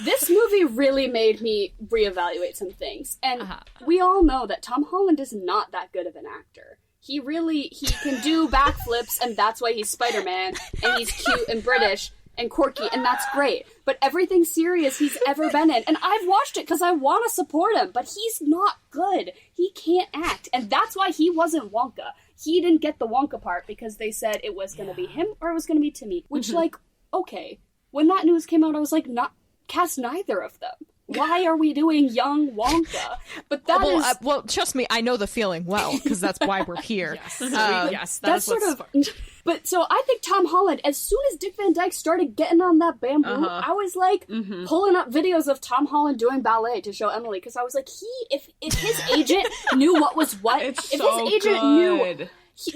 Speaker 3: this movie really made me reevaluate some things. And we all know that Tom Holland is not that good of an actor. He can do backflips, and that's why he's Spider-Man, and he's cute and British and quirky, and that's great. But everything serious he's ever been in, and I've watched it because I want to support him, but he's not good. He can't act, and that's why he wasn't Wonka. He didn't get the Wonka part because they said it was going to be him or it was going to be Timmy, which, like, okay. When that news came out, I was like, not cast neither of them. Why are we doing young Wonka? But that is...
Speaker 1: well, trust me, I know the feeling well, because that's why we're here.
Speaker 4: yes,
Speaker 3: that's sort of... But so I think Tom Holland, as soon as Dick Van Dyke started getting on that bamboo, I was like pulling up videos of Tom Holland doing ballet to show Emily, because I was like, if his agent knew what was what,
Speaker 2: It's
Speaker 3: if
Speaker 2: so
Speaker 3: his agent
Speaker 2: good.
Speaker 3: knew,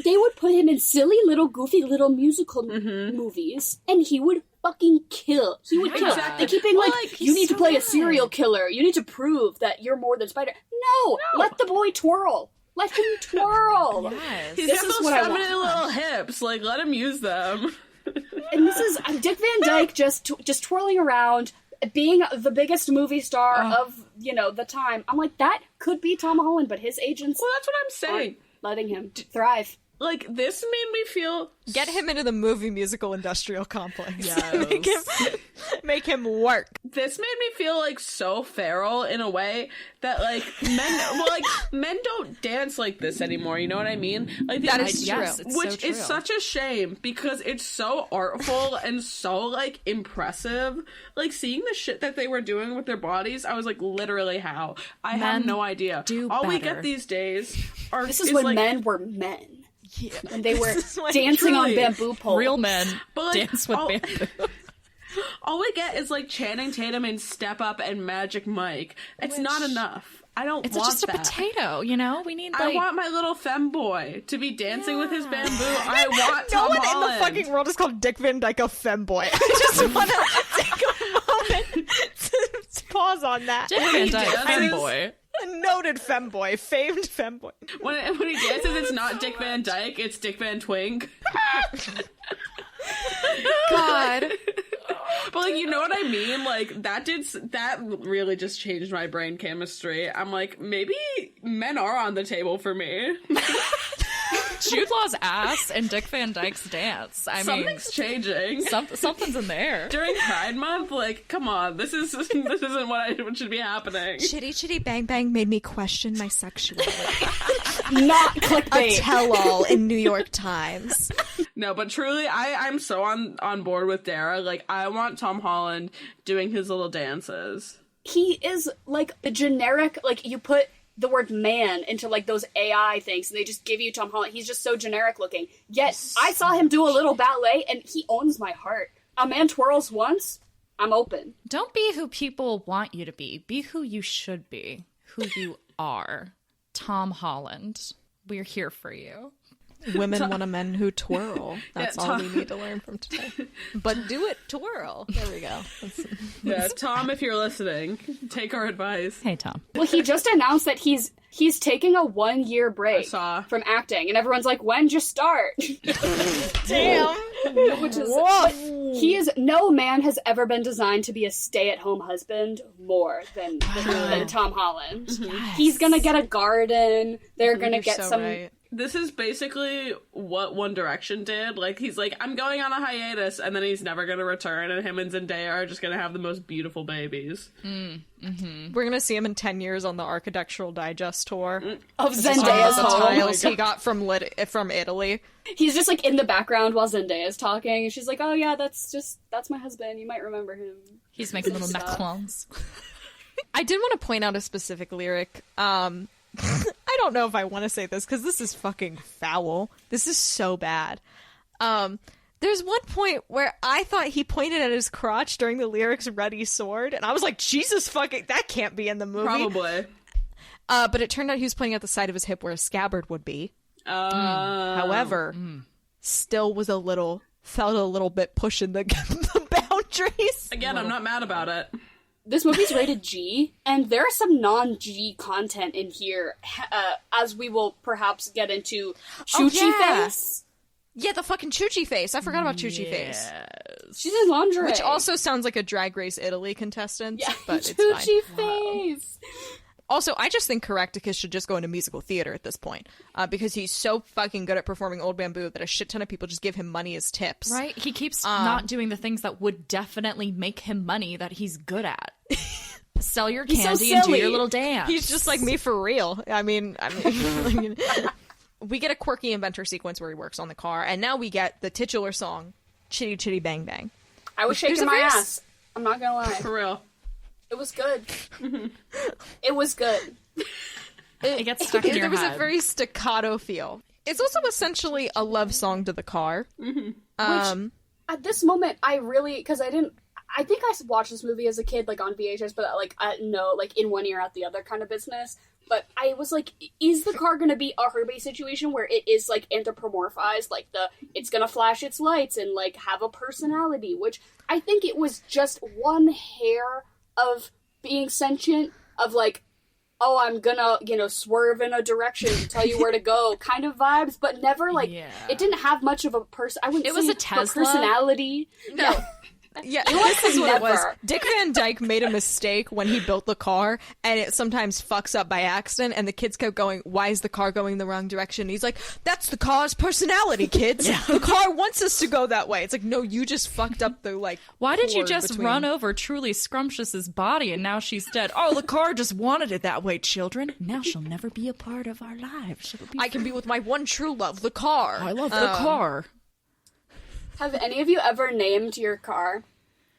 Speaker 3: they would put him in silly little goofy little musical movies, and he would fucking kill. He would kill.
Speaker 2: Exactly.
Speaker 3: They keep being like,
Speaker 4: he's
Speaker 3: you need to
Speaker 4: so
Speaker 3: play a
Speaker 4: good.
Speaker 3: serial killer. You need to prove that you're more than Spider. No! Let the boy twirl. Let him twirl.
Speaker 4: Yes.
Speaker 2: He's
Speaker 3: This
Speaker 2: got
Speaker 3: is
Speaker 2: those
Speaker 3: what I
Speaker 2: feminine
Speaker 3: want.
Speaker 2: little hips. Like, let him use them.
Speaker 3: And this is Dick Van Dyke just twirling around, being the biggest movie star of, the time. I'm like, that could be Tom Holland, but his agents
Speaker 2: Well, that's what I'm saying.
Speaker 3: aren't letting him thrive.
Speaker 2: Like, this made me feel...
Speaker 1: Get him into the movie musical industrial complex.
Speaker 2: Yes.
Speaker 1: make him work.
Speaker 2: This made me feel, like, so feral in a way that, like, men don't dance like this anymore, you know what I mean? Like,
Speaker 1: That is
Speaker 4: yes,
Speaker 1: true.
Speaker 4: it's so
Speaker 2: Which
Speaker 4: true.
Speaker 2: is such a shame, because it's so artful and so, like, impressive. Like, seeing the shit that they were doing with their bodies, I was like, literally how? I have
Speaker 4: Men
Speaker 2: no idea.
Speaker 4: do
Speaker 2: All we
Speaker 4: better.
Speaker 2: get these days are...
Speaker 3: This is when
Speaker 2: like,
Speaker 3: men were men.
Speaker 1: Yeah.
Speaker 3: When they were
Speaker 1: This is when
Speaker 3: dancing on
Speaker 2: truly
Speaker 3: bamboo poles.
Speaker 4: Real men
Speaker 2: But, like,
Speaker 4: dance with
Speaker 2: all-
Speaker 4: bamboo.
Speaker 2: All we get is, like, Channing Tatum and Step Up and Magic Mike. It's not enough. I don't
Speaker 4: It's
Speaker 2: want
Speaker 4: just a
Speaker 2: that.
Speaker 4: potato, we need
Speaker 2: I
Speaker 4: like...
Speaker 2: want my little femboy to be dancing with his bamboo. I want
Speaker 1: No
Speaker 2: Tom
Speaker 1: one
Speaker 2: Holland.
Speaker 1: in the fucking world is called Dick Van Dyke a femboy. I just want to take a moment to pause on that.
Speaker 4: Dick Van Dyke,
Speaker 2: dances-
Speaker 4: femboy.
Speaker 1: A noted femboy, famed femboy.
Speaker 2: When he dances, it's not Dick Van Dyke, it's Dick Van Twink.
Speaker 1: God.
Speaker 2: But, like, you know what I mean? Like, that really just changed my brain chemistry. I'm like, maybe men are on the table for me.
Speaker 4: Jude Law's ass and Dick Van Dyke's dance. I mean,
Speaker 2: Something's changing.
Speaker 4: something's in there.
Speaker 2: During Pride Month, like, come on, this isn't what should be happening.
Speaker 1: Chitty Chitty Bang Bang made me question my sexuality.
Speaker 3: Not
Speaker 1: A
Speaker 3: clickbait.
Speaker 1: tell-all in New York Times.
Speaker 2: No, but truly, I'm so on board with Dara. Like, I want Tom Holland doing his little dances.
Speaker 3: He is like a generic, like, you put the word man into like those AI things and they just give you Tom Holland. He's just so generic looking. Yet I saw him do a little ballet and he owns my heart. A man twirls once, I'm open.
Speaker 4: Don't be who people want you to be. Be who you should be. Who you are. Tom Holland. We're here for you.
Speaker 1: Women want a men who twirl. That's all we need to learn from today. But do it twirl. There we go.
Speaker 2: Yeah, Tom, if you're listening, take our advice.
Speaker 4: Hey, Tom.
Speaker 3: Well, he just announced that he's taking a 1-year break
Speaker 2: saw.
Speaker 3: from acting, and everyone's like, "When'd you start?"
Speaker 1: Damn.
Speaker 3: Which is, but no man has ever been designed to be a stay-at-home husband more than Tom Holland.
Speaker 1: Yes.
Speaker 3: He's gonna get a garden. They're gonna get
Speaker 1: so
Speaker 3: some.
Speaker 1: right.
Speaker 2: This is basically what One Direction did. Like, he's like, I'm going on a hiatus, and then he's never going to return, and him and Zendaya are just going to have the most beautiful babies.
Speaker 1: We're going to see him in 10 years on the Architectural Digest tour.
Speaker 3: Of Zendaya's
Speaker 1: The
Speaker 3: home.
Speaker 1: tiles he got from Italy.
Speaker 3: He's just like in the background while Zendaya's talking, and she's like, "Oh yeah, that's my husband. You might remember him."
Speaker 4: He's making little macarons.
Speaker 1: I did want to point out a specific lyric. I don't know if I want to say this because this is fucking foul. This is so bad. There's one point where I thought he pointed at his crotch during the lyrics "Ready Sword," and I was like, Jesus fucking, that can't be in the movie.
Speaker 2: Probably.
Speaker 1: But it turned out he was pointing at the side of his hip where a scabbard would be. However, still felt a little bit pushing the boundaries.
Speaker 2: Again, I'm not mad about it.
Speaker 3: This movie's rated G, and there's some non-G content in here, as we will perhaps get into. Chuchi face.
Speaker 1: Yeah, the fucking Chuchi face. I forgot about Chuchi face.
Speaker 3: She's in lingerie.
Speaker 1: Which also sounds like a Drag Race Italy contestant,
Speaker 3: yeah,
Speaker 1: but it's
Speaker 3: Chuchi
Speaker 1: fine.
Speaker 3: face.
Speaker 1: Also, I just think Caractacus should just go into musical theater at this point, because he's so fucking good at performing Old Bamboo that a shit ton of people just give him money as tips.
Speaker 4: Right? He keeps not doing the things that would definitely make him money that he's good at. Sell your candy and do your little dance.
Speaker 1: He's just like me for real. I mean, we get a quirky inventor sequence where he works on the car, and now we get the titular song, Chitty Chitty Bang Bang.
Speaker 3: I was shaking my ass. I'm not gonna lie.
Speaker 2: For real.
Speaker 3: It was good. It was good.
Speaker 4: It gets stuck in your
Speaker 1: There was
Speaker 4: head.
Speaker 1: a very staccato feel. It's also essentially a love song to the car.
Speaker 3: Which, at this moment, I really, because I think I watched this movie as a kid, like, on VHS, but, like, no, like, in one ear, out the other kind of business. But I was like, is the car gonna be a Herbie situation where it is, like, anthropomorphized, like, it's gonna flash its lights and, like, have a personality, which I think it was just one hair of being sentient, of, like, oh, I'm gonna, swerve in a direction, tell you where to go, kind of vibes, but never, like, it didn't have much of a I wouldn't say
Speaker 4: was a Tesla?
Speaker 3: personality.
Speaker 1: No. Yeah, this is what it was. Dick Van Dyke made a mistake when he built the car, and it sometimes fucks up by accident, and the kids kept going, why is the car going the wrong direction? And he's like, that's the car's personality, kids. The car wants us to go that way. It's like, no, you just fucked up the, like,
Speaker 4: Why did you
Speaker 1: cord
Speaker 4: just
Speaker 1: between-
Speaker 4: run over Truly Scrumptious's body and now she's dead? Oh, the car just wanted it that way, children. Now she'll never be a part of our lives. She'll be
Speaker 1: I can be with my one true love, the car.
Speaker 4: I love the car.
Speaker 3: Have any of you ever named your car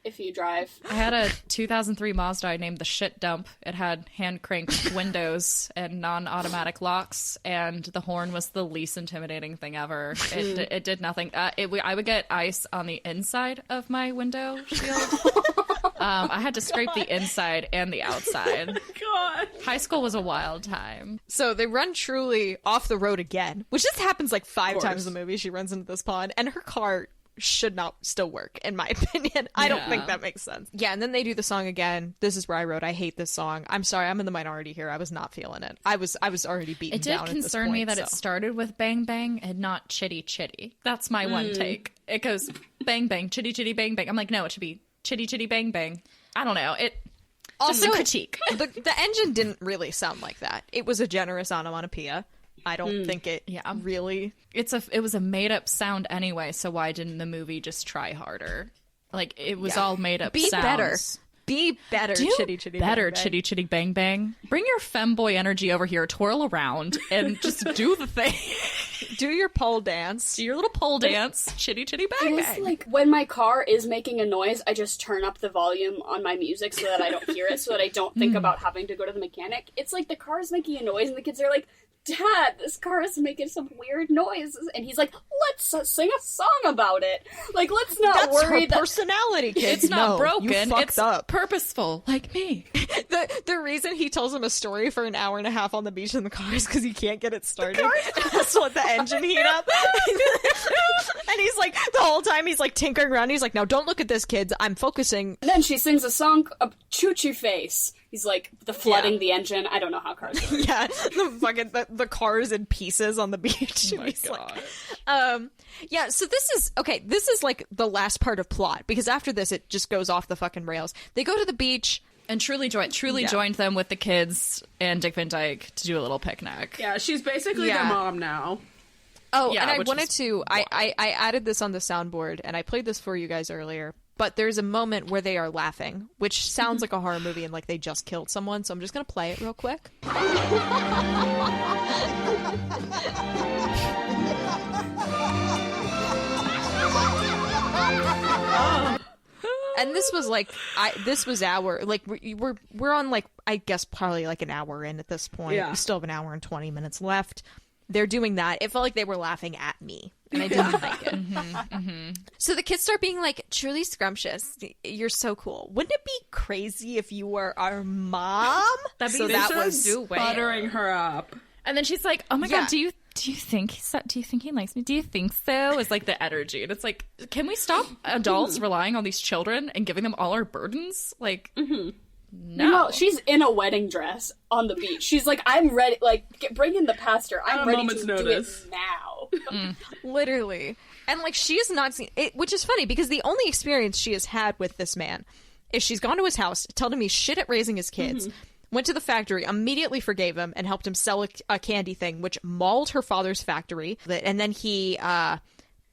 Speaker 3: if you drive?
Speaker 4: I had a 2003 Mazda I named the Shit Dump. It had hand-cranked windows and non-automatic locks, and the horn was the least intimidating thing ever. It did nothing. I would get ice on the inside of my window shield. I had to scrape the inside and the outside.
Speaker 2: God.
Speaker 4: High school was a wild time.
Speaker 1: So they run Truly off the road again, which just happens like 5 times in the movie. She runs into this pond, and her car should not still work, in my opinion. I don't think that makes sense. Yeah, and then they do the song again. This is where I wrote, I hate this song. I'm sorry, I'm in the minority here. I was not feeling it. I was already beaten
Speaker 4: It did
Speaker 1: down
Speaker 4: concern
Speaker 1: at this
Speaker 4: me
Speaker 1: point,
Speaker 4: that it started with Bang Bang and not Chitty Chitty. That's my one take. It goes Bang Bang, Chitty Chitty Bang Bang. I'm like, no, it should be Chitty Chitty Bang Bang. I don't know. It also
Speaker 1: Also,
Speaker 4: critique.
Speaker 1: the engine didn't really sound like that. It was a generous onomatopoeia. I don't think it really...
Speaker 4: It was a made up sound anyway, so why didn't the movie just try harder? Like, it was all made up
Speaker 1: Be
Speaker 4: sounds.
Speaker 1: better. Be better,
Speaker 4: Do
Speaker 1: Chitty Chitty
Speaker 4: better,
Speaker 1: Bang Bang.
Speaker 4: Chitty Chitty Bang Bang. Bring your femboy energy over here, twirl around, and just do the thing.
Speaker 1: Do your pole dance.
Speaker 4: Do your little pole dance, Chitty Chitty Bang
Speaker 3: It's
Speaker 4: Bang.
Speaker 3: like when my car is making a noise, I just turn up the volume on my music so that I don't hear it, so that I don't think about having to go to the mechanic. It's like the car is making a noise and the kids are like, Dad, this car is making some weird noises. And he's like, let's sing a song about it. Like, let's not
Speaker 1: That's
Speaker 3: worry
Speaker 1: her personality, kids.
Speaker 4: It's not
Speaker 1: No,
Speaker 4: broken.
Speaker 1: You fucked
Speaker 4: It's
Speaker 1: up.
Speaker 4: purposeful, like me.
Speaker 1: The reason he tells him a story for an hour and a half on the beach in the car is because he can't get it started. That's what the engine heat up. And he's like, the whole time he's like tinkering around. He's like, now don't look at this, kids. I'm focusing.
Speaker 3: And then she sings a song, Choo Choo Face. He's like, the flooding the engine. I don't know how cars work.
Speaker 1: Yeah, the car's in pieces on the beach.
Speaker 4: Oh my God.
Speaker 1: Yeah, so this is like the last part of plot, because after this it just goes off the fucking rails. They go to the beach.
Speaker 4: And Truly joined them with the kids and Dick Van Dyke to do a little picnic.
Speaker 2: Yeah, she's basically their mom now.
Speaker 1: Oh,
Speaker 4: Yeah,
Speaker 1: and I
Speaker 4: which
Speaker 1: wanted
Speaker 4: is
Speaker 1: to I added this on the soundboard, and I played this for you guys earlier. But there's a moment where they are laughing, which sounds like a horror movie and like they just killed someone. So I'm just going to play it real quick. And this was like, we're on like, I guess probably like an hour in at this point.
Speaker 2: Yeah.
Speaker 1: We still have an hour and 20 minutes left. They're doing that. It felt like they were laughing at me, and I didn't like it. So the kids start being like, truly scrumptious. You're so cool. Wouldn't it be crazy if you were our mom?
Speaker 4: That'd be
Speaker 1: so
Speaker 2: They
Speaker 1: that
Speaker 2: started
Speaker 1: was
Speaker 2: buttering her up.
Speaker 4: And then she's like, "Oh my
Speaker 1: Yeah.
Speaker 4: God, do you think he likes me? Do you think so?" It's like the energy, and it's like, can we stop adults relying on these children and giving them all our burdens? Like, no.
Speaker 3: She's in a wedding dress on the beach. She's like, I'm ready. Like, bring in the pastor. I'm
Speaker 2: a
Speaker 3: ready
Speaker 2: moment's
Speaker 3: to
Speaker 2: notice.
Speaker 3: do it now.
Speaker 1: literally. And like, she has not seen it, which is funny because the only experience she has had with this man is she's gone to his house, told him he's shit at raising his kids, went to the factory, immediately forgave him, and helped him sell a candy thing, which mauled her father's factory. And then he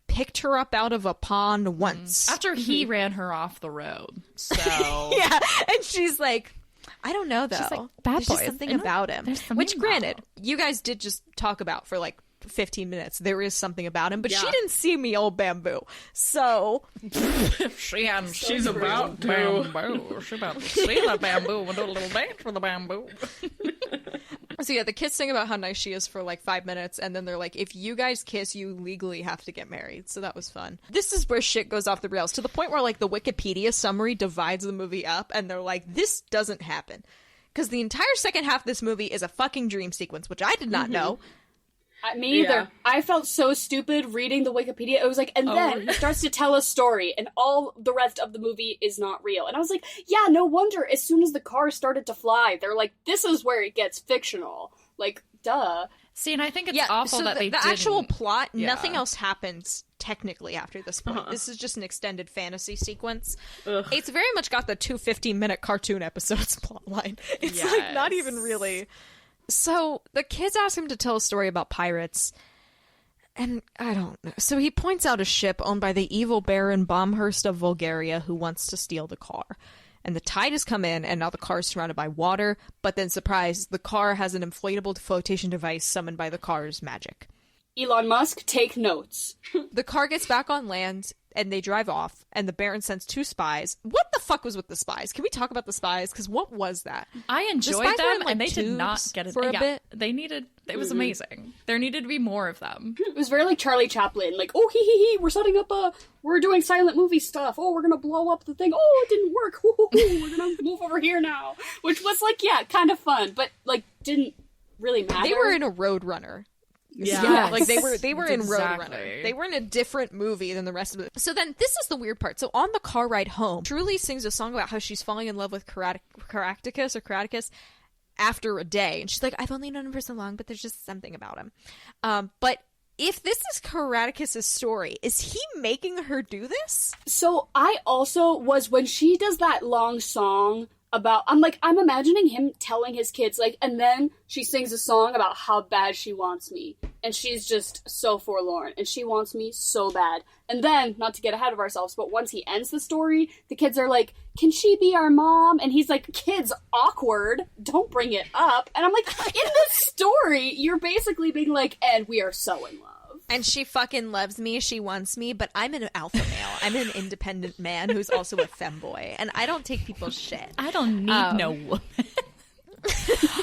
Speaker 1: picked her up out of a pond once.
Speaker 4: After he ran her off the road. So
Speaker 1: Yeah, and she's like, I don't know though.
Speaker 4: She's like, bad
Speaker 1: There's just
Speaker 4: boys,
Speaker 1: something
Speaker 4: isn't it?
Speaker 1: about him.
Speaker 4: There's something
Speaker 1: Which,
Speaker 4: about
Speaker 1: granted,
Speaker 4: him.
Speaker 1: you guys did just talk about for like 15 minutes. There is something about him, but she
Speaker 2: Yeah.
Speaker 1: didn't see me old bamboo. So
Speaker 2: She's about to.
Speaker 4: bamboo. She's about to see the bamboo and do a little dance for the bamboo.
Speaker 1: So yeah, the kids sing about how nice she is for like 5 minutes, and then they're like, if you guys kiss, you legally have to get married. So that was fun. This is where shit goes off the rails, to the point where like the Wikipedia summary divides the movie up, and they're like, this doesn't happen. Because the entire second half of this movie is a fucking dream sequence, which I did not know.
Speaker 3: Me either.
Speaker 2: Yeah.
Speaker 3: I felt so stupid reading the Wikipedia. It was like, and then he starts to tell a story, and all the rest of the movie is not real. And I was like, yeah, no wonder. As soon as the car started to fly, they're like, this is where it gets fictional. Like, duh.
Speaker 4: See, and I think it's
Speaker 1: Yeah,
Speaker 4: awful
Speaker 1: so
Speaker 4: that they
Speaker 1: the
Speaker 4: didn't.
Speaker 1: actual plot,
Speaker 4: Yeah.
Speaker 1: nothing else happens technically after this point. This is just an extended fantasy sequence. It's very much got the 2 15-minute cartoon episodes plotline. It's like not even really. So the kids ask him to tell a story about pirates, and I don't know. So he points out a ship owned by the evil Baron Baumhurst of Bulgaria who wants to steal the car. And the tide has come in, and now the car is surrounded by water, but then, surprise, the car has an inflatable flotation device summoned by the car's magic.
Speaker 3: Elon Musk, take notes.
Speaker 1: The car gets back on land, and they drive off, and the Baron sends 2 spies. What the fuck was with the spies? Can we talk about the spies? Because what was that?
Speaker 4: I enjoyed
Speaker 1: spies were in,
Speaker 4: them,
Speaker 1: like,
Speaker 4: and they did not
Speaker 1: tubes
Speaker 4: get it
Speaker 1: for a bit.
Speaker 4: They needed. It was amazing. There needed to be more of them.
Speaker 3: It was very like Charlie Chaplin. Like, oh, hee, we're setting up we're doing silent movie stuff. Oh, we're gonna blow up the thing. Oh, it didn't work. We're gonna move over here now. Which was like, yeah, kind of fun, but like didn't really matter.
Speaker 1: They were in a Roadrunner.
Speaker 2: Yeah.
Speaker 4: Yes.
Speaker 1: Like they were in
Speaker 4: Exactly.
Speaker 1: Roadrunner. They were in a different movie than the rest of it. So then this is the weird part. So on the car ride home, Truly sings a song about how she's falling in love with Caractacus after a day. And she's like, I've only known him for so long, but there's just something about him. But if this is Caractacus' story, is he making her do this?
Speaker 3: So I also was, when she does that long song about, I'm imagining him telling his kids, like, and then she sings a song about how bad she wants me. And she's just so forlorn. And she wants me so bad. And then, not to get ahead of ourselves, but once he ends the story, the kids are like, can she be our mom? And he's like, kids, awkward. Don't bring it up. And I'm like, in this story, you're basically being like, and we are so in love.
Speaker 1: And she fucking loves me, she wants me, but I'm an alpha male. I'm an independent man who's also a femboy, and I don't take people's shit.
Speaker 4: I don't need no woman.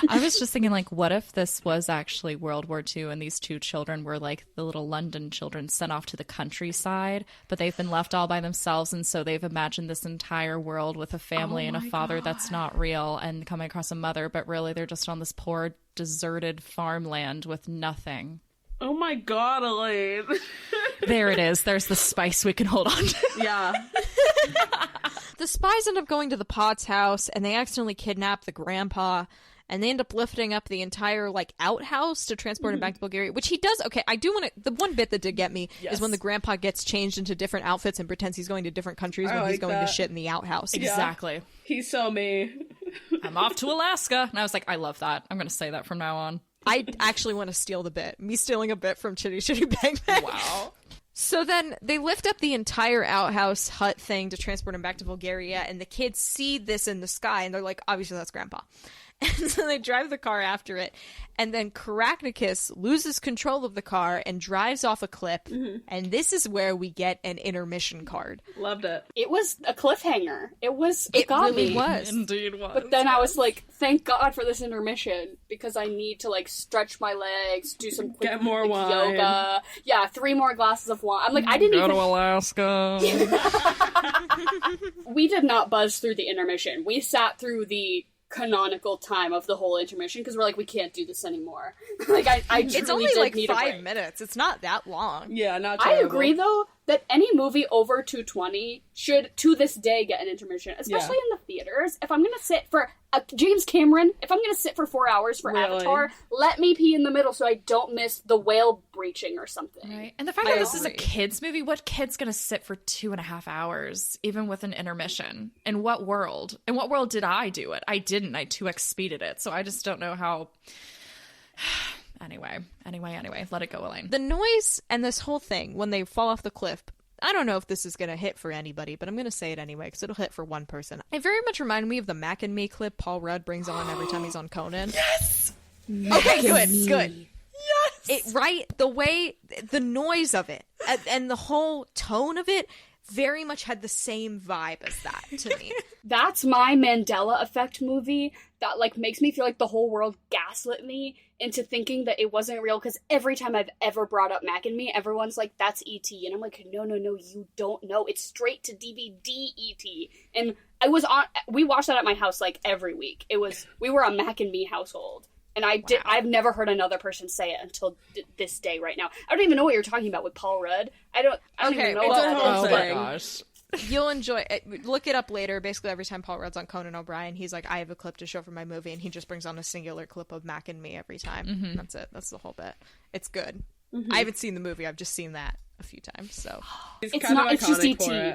Speaker 4: I was just thinking, like, what if this was actually World War II and these two children were like the little London children sent off to the countryside, but they've been left all by themselves, and so they've imagined this entire world with a family and a father that's not real, and coming across a mother, but really they're just on this poor deserted farmland with nothing.
Speaker 2: Oh my god, Elaine.
Speaker 4: There it is. There's the spice we can hold on to.
Speaker 2: Yeah.
Speaker 1: The spies end up going to the Potts house, and they accidentally kidnap the grandpa, and they end up lifting up the entire, like, outhouse to transport him back to Bulgaria, which he does. Okay, I do want to... The one bit that did get me is when the grandpa gets changed into different outfits and pretends he's going to different countries when he's going to shit in the outhouse.
Speaker 2: Yeah.
Speaker 4: Exactly.
Speaker 2: He's so me.
Speaker 4: I'm off to Alaska. And I was like, I love that. I'm going to say that from now on.
Speaker 1: I actually want to steal the bit. Me stealing a bit from Chitty Chitty Bang Bang.
Speaker 4: Wow.
Speaker 1: So then they lift up the entire outhouse hut thing to transport him back to Bulgaria, and the kids see this in the sky, and they're like, obviously that's Grandpa. And so they drive the car after it, and then Caractacus loses control of the car and drives off a cliff, and this is where we get an intermission card.
Speaker 2: Loved it.
Speaker 3: It was a cliffhanger. It got
Speaker 1: really
Speaker 3: me.
Speaker 1: was.
Speaker 4: Indeed was.
Speaker 3: But then I was like, thank God for this intermission, because I need to, like, stretch my legs, do some quick
Speaker 2: Get more wine.
Speaker 3: yoga. Yeah, 3 more glasses of wine. I'm like, I didn't
Speaker 4: Go
Speaker 3: even...
Speaker 4: to Alaska.
Speaker 3: We did not buzz through the intermission. We sat through the canonical time of the whole intermission, because we're like, we can't do this anymore. Like, I truly
Speaker 1: It's only
Speaker 3: did
Speaker 1: like
Speaker 3: need a
Speaker 1: 5
Speaker 3: break.
Speaker 1: minutes. It's not that long.
Speaker 2: Yeah, not
Speaker 3: I
Speaker 2: terrible.
Speaker 3: agree, though, that any movie over 220 should, to this day, get an intermission, especially in the theaters. If I'm gonna sit for James Cameron, if I'm gonna sit for 4 hours for
Speaker 2: Really?
Speaker 3: Avatar, let me pee in the middle so I don't miss the whale breaching or something.
Speaker 4: Right. And the fact that this is a kid's movie, what kid's going to sit for 2.5 hours, even with an intermission? In what world? In what world did I do it? I didn't. I 2x speeded it. So I just don't know how... Anyway, let it go, Elaine.
Speaker 1: The noise and this whole thing, when they fall off the cliff, I don't know if this is going to hit for anybody, but I'm going to say it anyway, because it'll hit for one person. It very much reminded me of the Mac and Me clip Paul Rudd brings on every time he's on Conan.
Speaker 4: Yes!
Speaker 1: Okay, good. Yes! The noise of it, and the whole tone of it, very much had the same vibe as that to me.
Speaker 3: That's my Mandela effect movie that, like, makes me feel like the whole world gaslit me into thinking that it wasn't real, because every time I've ever brought up Mac and Me, everyone's like, that's E.T. And I'm like, no, you don't know. It's straight to DVD E.T. And we watched that at my house, like, every week. We were a Mac and Me household. And I've never heard another person say it until this day right now. I don't even know what you're talking about with Paul Rudd. I don't even know what that is.
Speaker 2: Oh my
Speaker 4: gosh.
Speaker 1: You'll enjoy it. Look it up later. Basically, every time Paul Rudd's on Conan O'Brien, he's like, I have a clip to show for my movie, and he just brings on a singular clip of Mac and Me every time. Mm-hmm. That's it. That's the whole bit. It's good. Mm-hmm. I haven't seen the movie. I've just seen that a few times. So
Speaker 2: It's
Speaker 3: just
Speaker 2: E.T.
Speaker 3: E.T.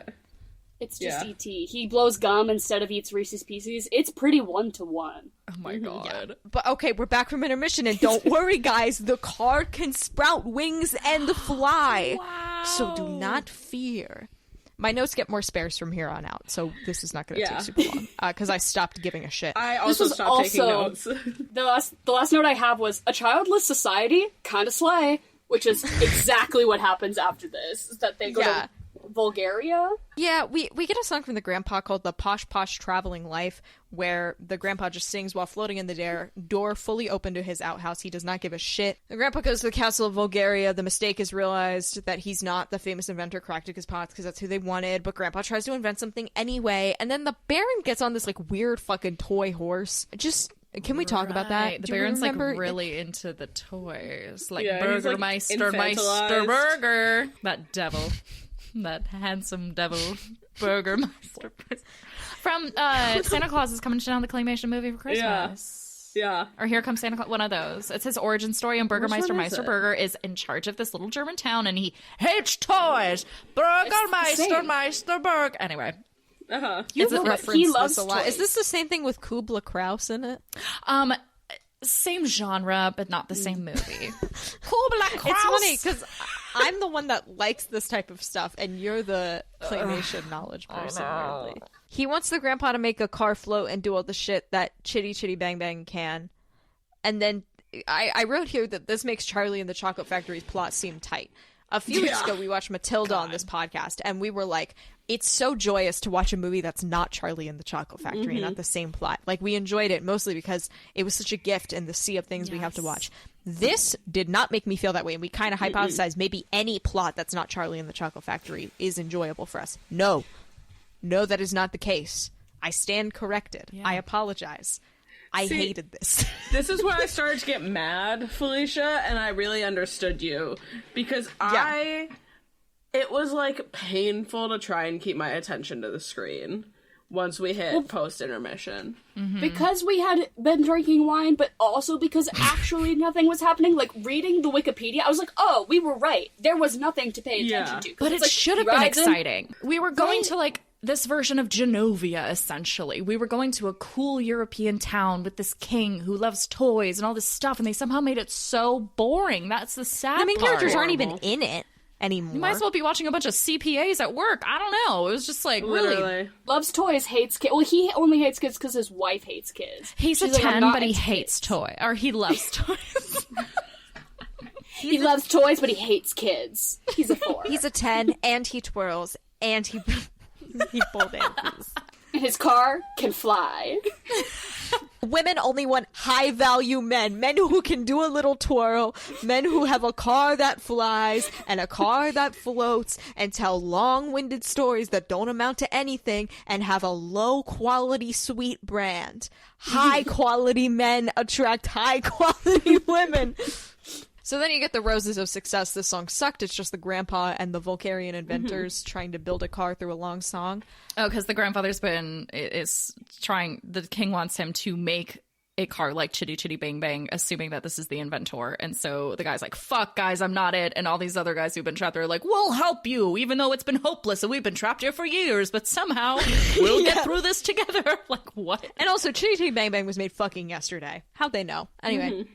Speaker 3: It's just E.T. He blows gum instead of eats Reese's Pieces. It's pretty 1-to-1.
Speaker 4: Oh my god.
Speaker 1: yeah. But okay, we're back from intermission, and don't worry, guys. The car can sprout wings and fly.
Speaker 4: Wow.
Speaker 1: So do not fear. My notes get more sparse from here on out, so this is not going to take super long, because I stopped giving a shit.
Speaker 2: I also stopped taking notes.
Speaker 3: The last note I have was, a childless society, kind of slay, which is exactly what happens after this, is that they go to Bulgaria?
Speaker 1: Yeah, we get a song from the grandpa called The Posh Posh Traveling Life, where the grandpa just sings while floating in the door fully open to his outhouse. He does not give a shit. The grandpa goes to the castle of Bulgaria. The mistake is realized that he's not the famous inventor Caractacus Potts, because that's who they wanted, but grandpa tries to invent something anyway, and then the Baron gets on this, like, weird fucking toy horse. Can we talk about that?
Speaker 4: The
Speaker 1: Do you
Speaker 4: Baron's
Speaker 1: remember?
Speaker 4: like really into the toys. Like
Speaker 2: Yeah, he's, like,
Speaker 4: Burgermeister,
Speaker 2: infantilized.
Speaker 4: Meister Burger. That devil. That handsome devil. Burgermeister. From Santa Claus is coming to town, the claymation movie for Christmas.
Speaker 2: Yeah.
Speaker 4: Or Here Comes Santa Claus, one of those. It's his origin story, and Burgermeister Meister Burger is in charge of this little German town, and he hates toys. Burgermeister Meister Burger. Anyway.
Speaker 2: Uh-huh.
Speaker 1: You
Speaker 3: He
Speaker 1: reference
Speaker 3: loves
Speaker 1: this a lot.
Speaker 3: toys.
Speaker 1: Is this the same thing with Kubla Kraus in it?
Speaker 4: Same genre, but not the same movie. Kubla Kraus.
Speaker 1: It's funny because I'm the one that likes this type of stuff, and you're the claymation knowledge person. Weirdly. He wants the grandpa to make a car float and do all the shit that Chitty Chitty Bang Bang can. And then I wrote here that this makes Charlie and the Chocolate Factory's plot seem tight. A few weeks ago, we watched Matilda on this podcast, and we were like, it's so joyous to watch a movie that's not Charlie and the Chocolate Factory, not the same plot. Like, we enjoyed it mostly because it was such a gift in the sea of things we have to watch. This did not make me feel that way, and we kind of hypothesized maybe any plot that's not Charlie and the Chocolate Factory is enjoyable for us. No, that is not the case. I stand corrected. I apologize. I hated this.
Speaker 2: This is where I started to get mad, Felicia, and I really understood you. Because it was, like, painful to try and keep my attention to the screen once we hit post-intermission.
Speaker 3: Because we had been drinking wine, but also because actually nothing was happening. Like, reading the Wikipedia, I was like, oh, we were right. There was nothing to pay attention to.
Speaker 4: But it
Speaker 3: like,
Speaker 4: should have been exciting. We were going to, like, this version of Genovia, essentially. We were going to a cool European town with this king who loves toys and all this stuff, and they somehow made it so boring. That's the sad part.
Speaker 1: The main characters aren't even in it anymore.
Speaker 4: You might as well be watching a bunch of CPAs at work. I don't know. It was just like, really.
Speaker 3: Loves toys, hates kids. Well, he only hates kids because his wife hates kids.
Speaker 4: He's a 10, but he hates toys. Or he loves toys.
Speaker 3: He loves toys, but he hates kids. He's a 4.
Speaker 1: He's a 10, and he twirls, and he pole dances.
Speaker 3: His car can fly.
Speaker 1: Women only want high-value men. Men who can do a little twirl. Men who have a car that flies and a car that floats and tell long-winded stories that don't amount to anything and have a low-quality sweet brand. High-quality men attract high-quality women. So then you get the roses of success. This song sucked. It's just the grandpa and the Vulcarian inventors trying to build a car through a long song.
Speaker 4: Oh, because the grandfather's is trying, the king wants him to make a car like Chitty Chitty Bang Bang, assuming that this is the inventor. And so the guy's like, fuck, guys, I'm not it. And all these other guys who've been trapped there are like, we'll help you, even though it's been hopeless and we've been trapped here for years, but somehow we'll get through this together. Like, what?
Speaker 1: And also, Chitty Chitty Bang Bang was made fucking yesterday. How'd they know? Anyway,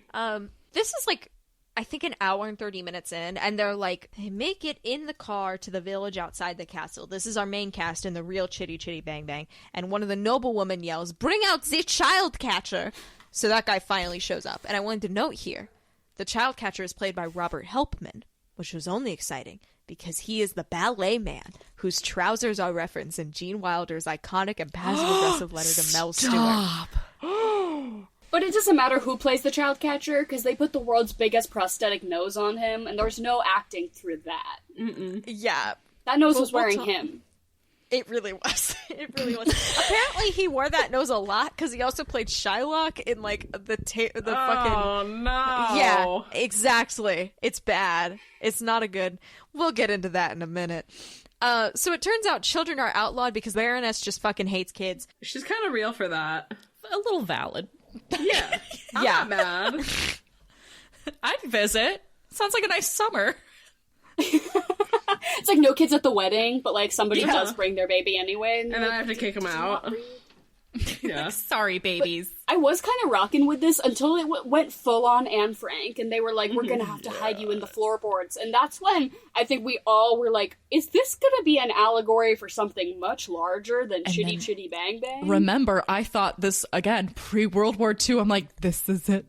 Speaker 1: this is like, I think an hour and 30 minutes in, and they're like, hey, make it in the car to the village outside the castle. This is our main cast in the real Chitty Chitty Bang Bang. And one of the noblewomen yells, bring out the child catcher. So that guy finally shows up. And I wanted to note here, the child catcher is played by Robert Helpman, which was only exciting because he is the ballet man whose trousers are referenced in Gene Wilder's iconic and passive-aggressive letter to Mel Stewart.
Speaker 3: But it doesn't matter who plays the child catcher, because they put the world's biggest prosthetic nose on him, and there's no acting through that.
Speaker 1: Yeah.
Speaker 3: That nose was wearing him.
Speaker 1: It really was. It really was. Apparently, he wore that nose a lot, because he also played Shylock in, like, the fucking...
Speaker 2: Oh, no.
Speaker 1: Yeah, exactly. It's bad. It's not a good... We'll get into that in a minute. So it turns out children are outlawed because Baroness just fucking hates kids.
Speaker 2: She's kind of real for that.
Speaker 4: A little valid.
Speaker 2: Yeah. I'm not mad.
Speaker 4: I'd visit. Sounds like a nice summer.
Speaker 3: It's like no kids at the wedding, but like somebody does bring their baby anyway.
Speaker 2: And then I have to kick them out. Yeah.
Speaker 4: Sorry, babies.
Speaker 3: But I was kind of rocking with this until it went full on Anne Frank, and they were like, we're gonna have to hide you in the floorboards. And that's when I think we all were like, is this gonna be an allegory for something much larger than Chitty Chitty Bang Bang?
Speaker 4: Remember, I thought this, again, pre-World War II, I'm like, this is it.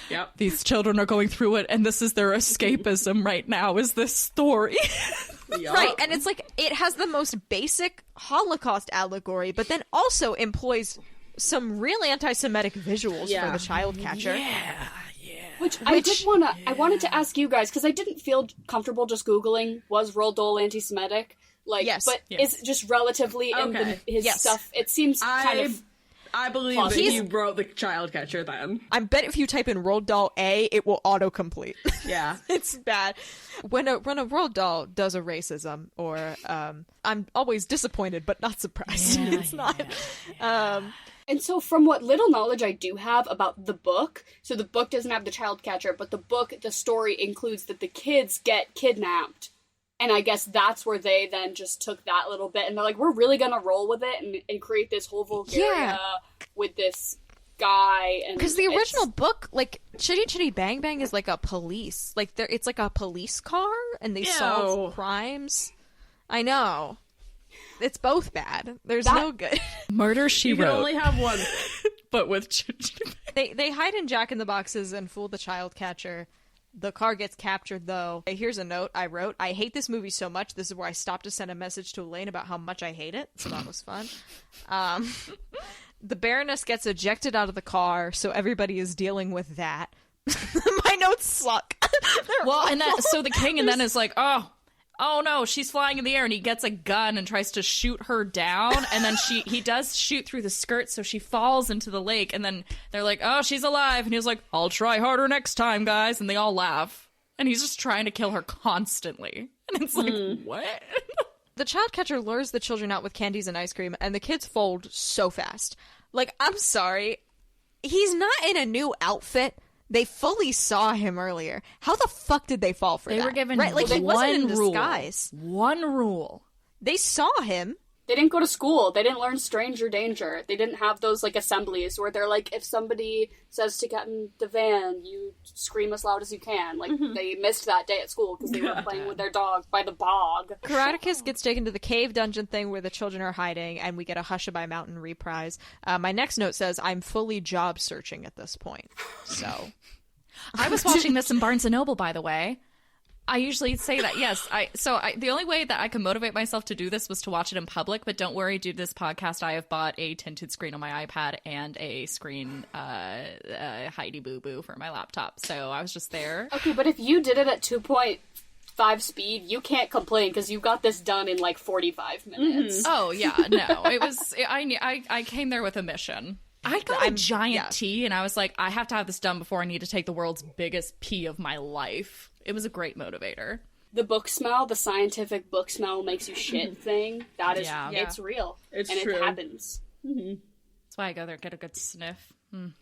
Speaker 2: Yep.
Speaker 4: These children are going through it, and this is their escapism right now, is this story.
Speaker 2: Yep.
Speaker 1: Right, and it's like, it has the most basic Holocaust allegory, but then also employs some real anti-Semitic visuals for the child catcher.
Speaker 4: Yeah.
Speaker 3: Which I wanted to ask you guys, because I didn't feel comfortable just Googling, was Roald Dahl anti-Semitic? Like,
Speaker 1: yes.
Speaker 3: But it's just relatively in his stuff. It seems kind of...
Speaker 2: I believe that you wrote the child catcher then.
Speaker 1: I bet if you type in Roald Dahl A, it will autocomplete.
Speaker 2: Yeah.
Speaker 1: It's bad. When a Roald Dahl does a racism, or I'm always disappointed but not surprised. It's not.
Speaker 3: And so from what little knowledge I do have about the book, so the book doesn't have the child catcher, but the story includes that the kids get kidnapped. And I guess that's where they then just took that little bit, and they're like, we're really gonna roll with it and create this whole Vulgaria with this guy.
Speaker 1: Because the original book, like, Chitty Chitty Bang Bang is like a police. Like, it's like a police car, and they solve crimes. I know. It's both bad. There's no good.
Speaker 4: Murder, She Wrote.
Speaker 2: You can only have one.
Speaker 4: But with Chitty Chitty Bang.
Speaker 1: They hide in Jack in the Boxes and fool the child catcher. The car gets captured, though. Here's a note I wrote. I hate this movie so much. This is where I stopped to send a message to Elaine about how much I hate it. So that was fun. The Baroness gets ejected out of the car, so everybody is dealing with that. My notes suck.
Speaker 4: So the king and then is like, oh no, she's flying in the air, and he gets a gun and tries to shoot her down, and then he does shoot through the skirt, so she falls into the lake, and then they're like, oh, she's alive, and he's like, I'll try harder next time, guys, and they all laugh, and he's just trying to kill her constantly, and it's like, what?
Speaker 1: The child catcher lures the children out with candies and ice cream, and the kids fold so fast. Like, I'm sorry, he's not in a new outfit. They fully saw him earlier. How the fuck did they fall for that?
Speaker 4: They were given
Speaker 1: right? Like, he wasn't in
Speaker 4: rule.
Speaker 1: disguise.
Speaker 4: One rule.
Speaker 1: They saw him.
Speaker 3: They didn't go to school. They didn't learn stranger danger. They didn't have those, like, assemblies where they're like, if somebody says to get in the van, you scream as loud as you can. Like, they missed that day at school because they were playing with their dog by the bog.
Speaker 1: Karatakis gets taken to the cave dungeon thing where the children are hiding, and we get a Hushabye Mountain reprise. My next note says, I'm fully job searching at this point. So...
Speaker 4: I was watching this in Barnes & Noble, by the way. I usually say that, yes. The only way that I can motivate myself to do this was to watch it in public, but don't worry, due to this podcast, I have bought a tinted screen on my iPad and a screen Heidi Boo Boo for my laptop, so I was just there.
Speaker 3: Okay, but if you did it at 2.5 speed, you can't complain, because you got this done in, like, 45 minutes.
Speaker 4: Oh, yeah, no. I came there with a mission. I got a giant tea, and I was like, I have to have this done before I need to take the world's biggest pee of my life. It was a great motivator.
Speaker 3: The book smell, the scientific book smell makes you shit thing, that is, it's real.
Speaker 2: It's
Speaker 3: and
Speaker 2: true.
Speaker 3: It happens.
Speaker 4: That's why I go there, get a good sniff.
Speaker 1: Okay,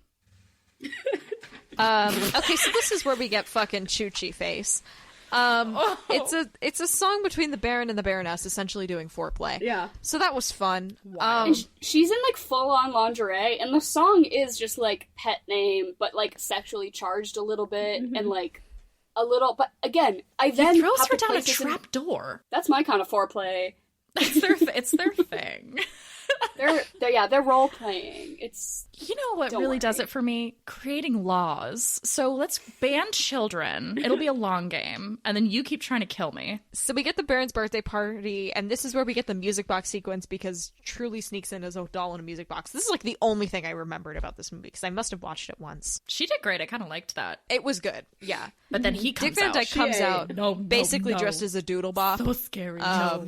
Speaker 1: so this is where we get fucking Choochie Face. It's a song between the Baron and the Baroness essentially doing foreplay.
Speaker 2: Yeah.
Speaker 1: So that was fun.
Speaker 3: And she's in, like, full-on lingerie, and the song is just, like, pet name, but, like, sexually charged a little bit, and, like, a little... But, again, I then
Speaker 4: He throws
Speaker 3: have
Speaker 4: her
Speaker 3: to
Speaker 4: down a
Speaker 3: place this in-
Speaker 4: trap door.
Speaker 3: That's my kind of foreplay.
Speaker 4: It's their thing.
Speaker 3: They're role-playing. It's...
Speaker 4: You know what
Speaker 3: Don't
Speaker 4: really
Speaker 3: worry.
Speaker 4: does it for me? Creating laws. So let's ban children. It'll be a long game. And then you keep trying to kill me.
Speaker 1: So we get the Baron's birthday party, and this is where we get the music box sequence because Truly sneaks in as a doll in a music box. This is like the only thing I remembered about this movie because I must have watched it once.
Speaker 4: She did great. I kind of liked that.
Speaker 1: It was good, yeah.
Speaker 4: But then he comes
Speaker 1: Dick Van
Speaker 4: out.
Speaker 1: Dyke comes out
Speaker 4: No,
Speaker 1: basically
Speaker 4: no.
Speaker 1: dressed as a doodle bop.
Speaker 4: So scary. No.